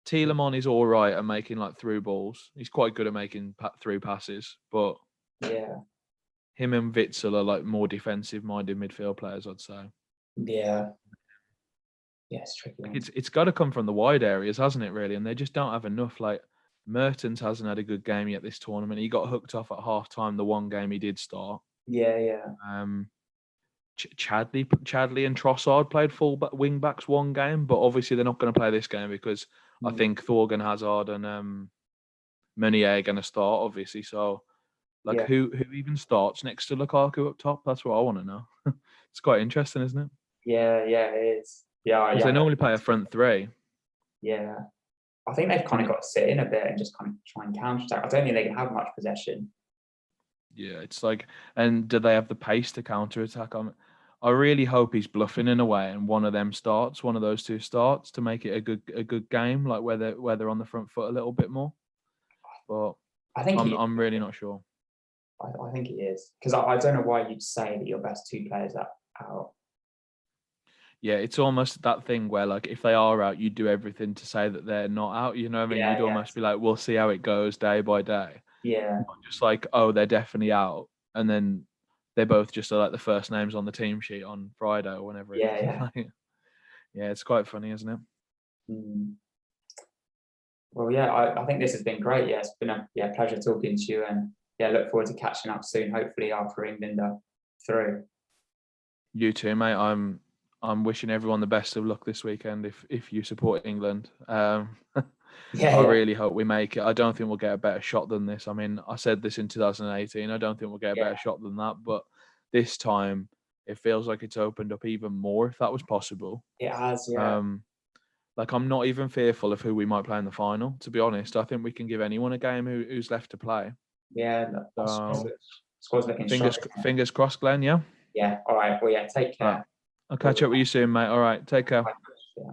Tielemans is all right at making like through balls. He's quite good at making through passes, but him and Witsel are like more defensive-minded midfield players, I'd say. Yeah, it's tricky. It's got to come from the wide areas, hasn't it? Really, and they just don't have enough. Like, Mertens hasn't had a good game yet this tournament. He got hooked off at half time. The one game he did start. Yeah. Chadley and Trossard played wing backs one game, but obviously they're not going to play this game because I think Thorgan, Hazard, and Meunier are going to start, obviously. So, who even starts next to Lukaku up top? That's what I want to know. It's quite interesting, isn't it? Yeah, it is. Yeah, they normally play a front three. Yeah, I think they've kind of got to sit in a bit and just kind of try and counter-attack. I don't think they can have much possession. Yeah, it's like, and do they have the pace to counter-attack? I really hope he's bluffing in a way, and one of those two starts to make it a good game, like where they're on the front foot a little bit more. But I think I'm really not sure. I think he is, because I don't know why you'd say that your best 2 players are out. Yeah, it's almost that thing where, like, if they are out, you do everything to say that they're not out. You know what I mean? You'd almost be like, we'll see how it goes day by day. Yeah. Not just like, oh, they're definitely out, and then they both just are like the first names on the team sheet on Friday or whenever it is. Yeah. Yeah, it's quite funny, isn't it? Mm. Well, yeah, I think this has been great. Yeah, it's been a pleasure talking to you, and look forward to catching up soon. Hopefully, after England are through. You too, mate. I'm wishing everyone the best of luck this weekend if you support England. I really hope we make it. I don't think we'll get a better shot than this. I mean, I said this in 2018. I don't think we'll get a better shot than that. But this time, it feels like it's opened up even more, if that was possible. It has, yeah. Like, I'm not even fearful of who we might play in the final, to be honest. I think we can give anyone a game who's left to play. Yeah, squad's looking fingers crossed, Glenn, yeah? Yeah, all right. Well, yeah, take care. Right. I'll catch up with you soon, mate. All right, take care. Yeah.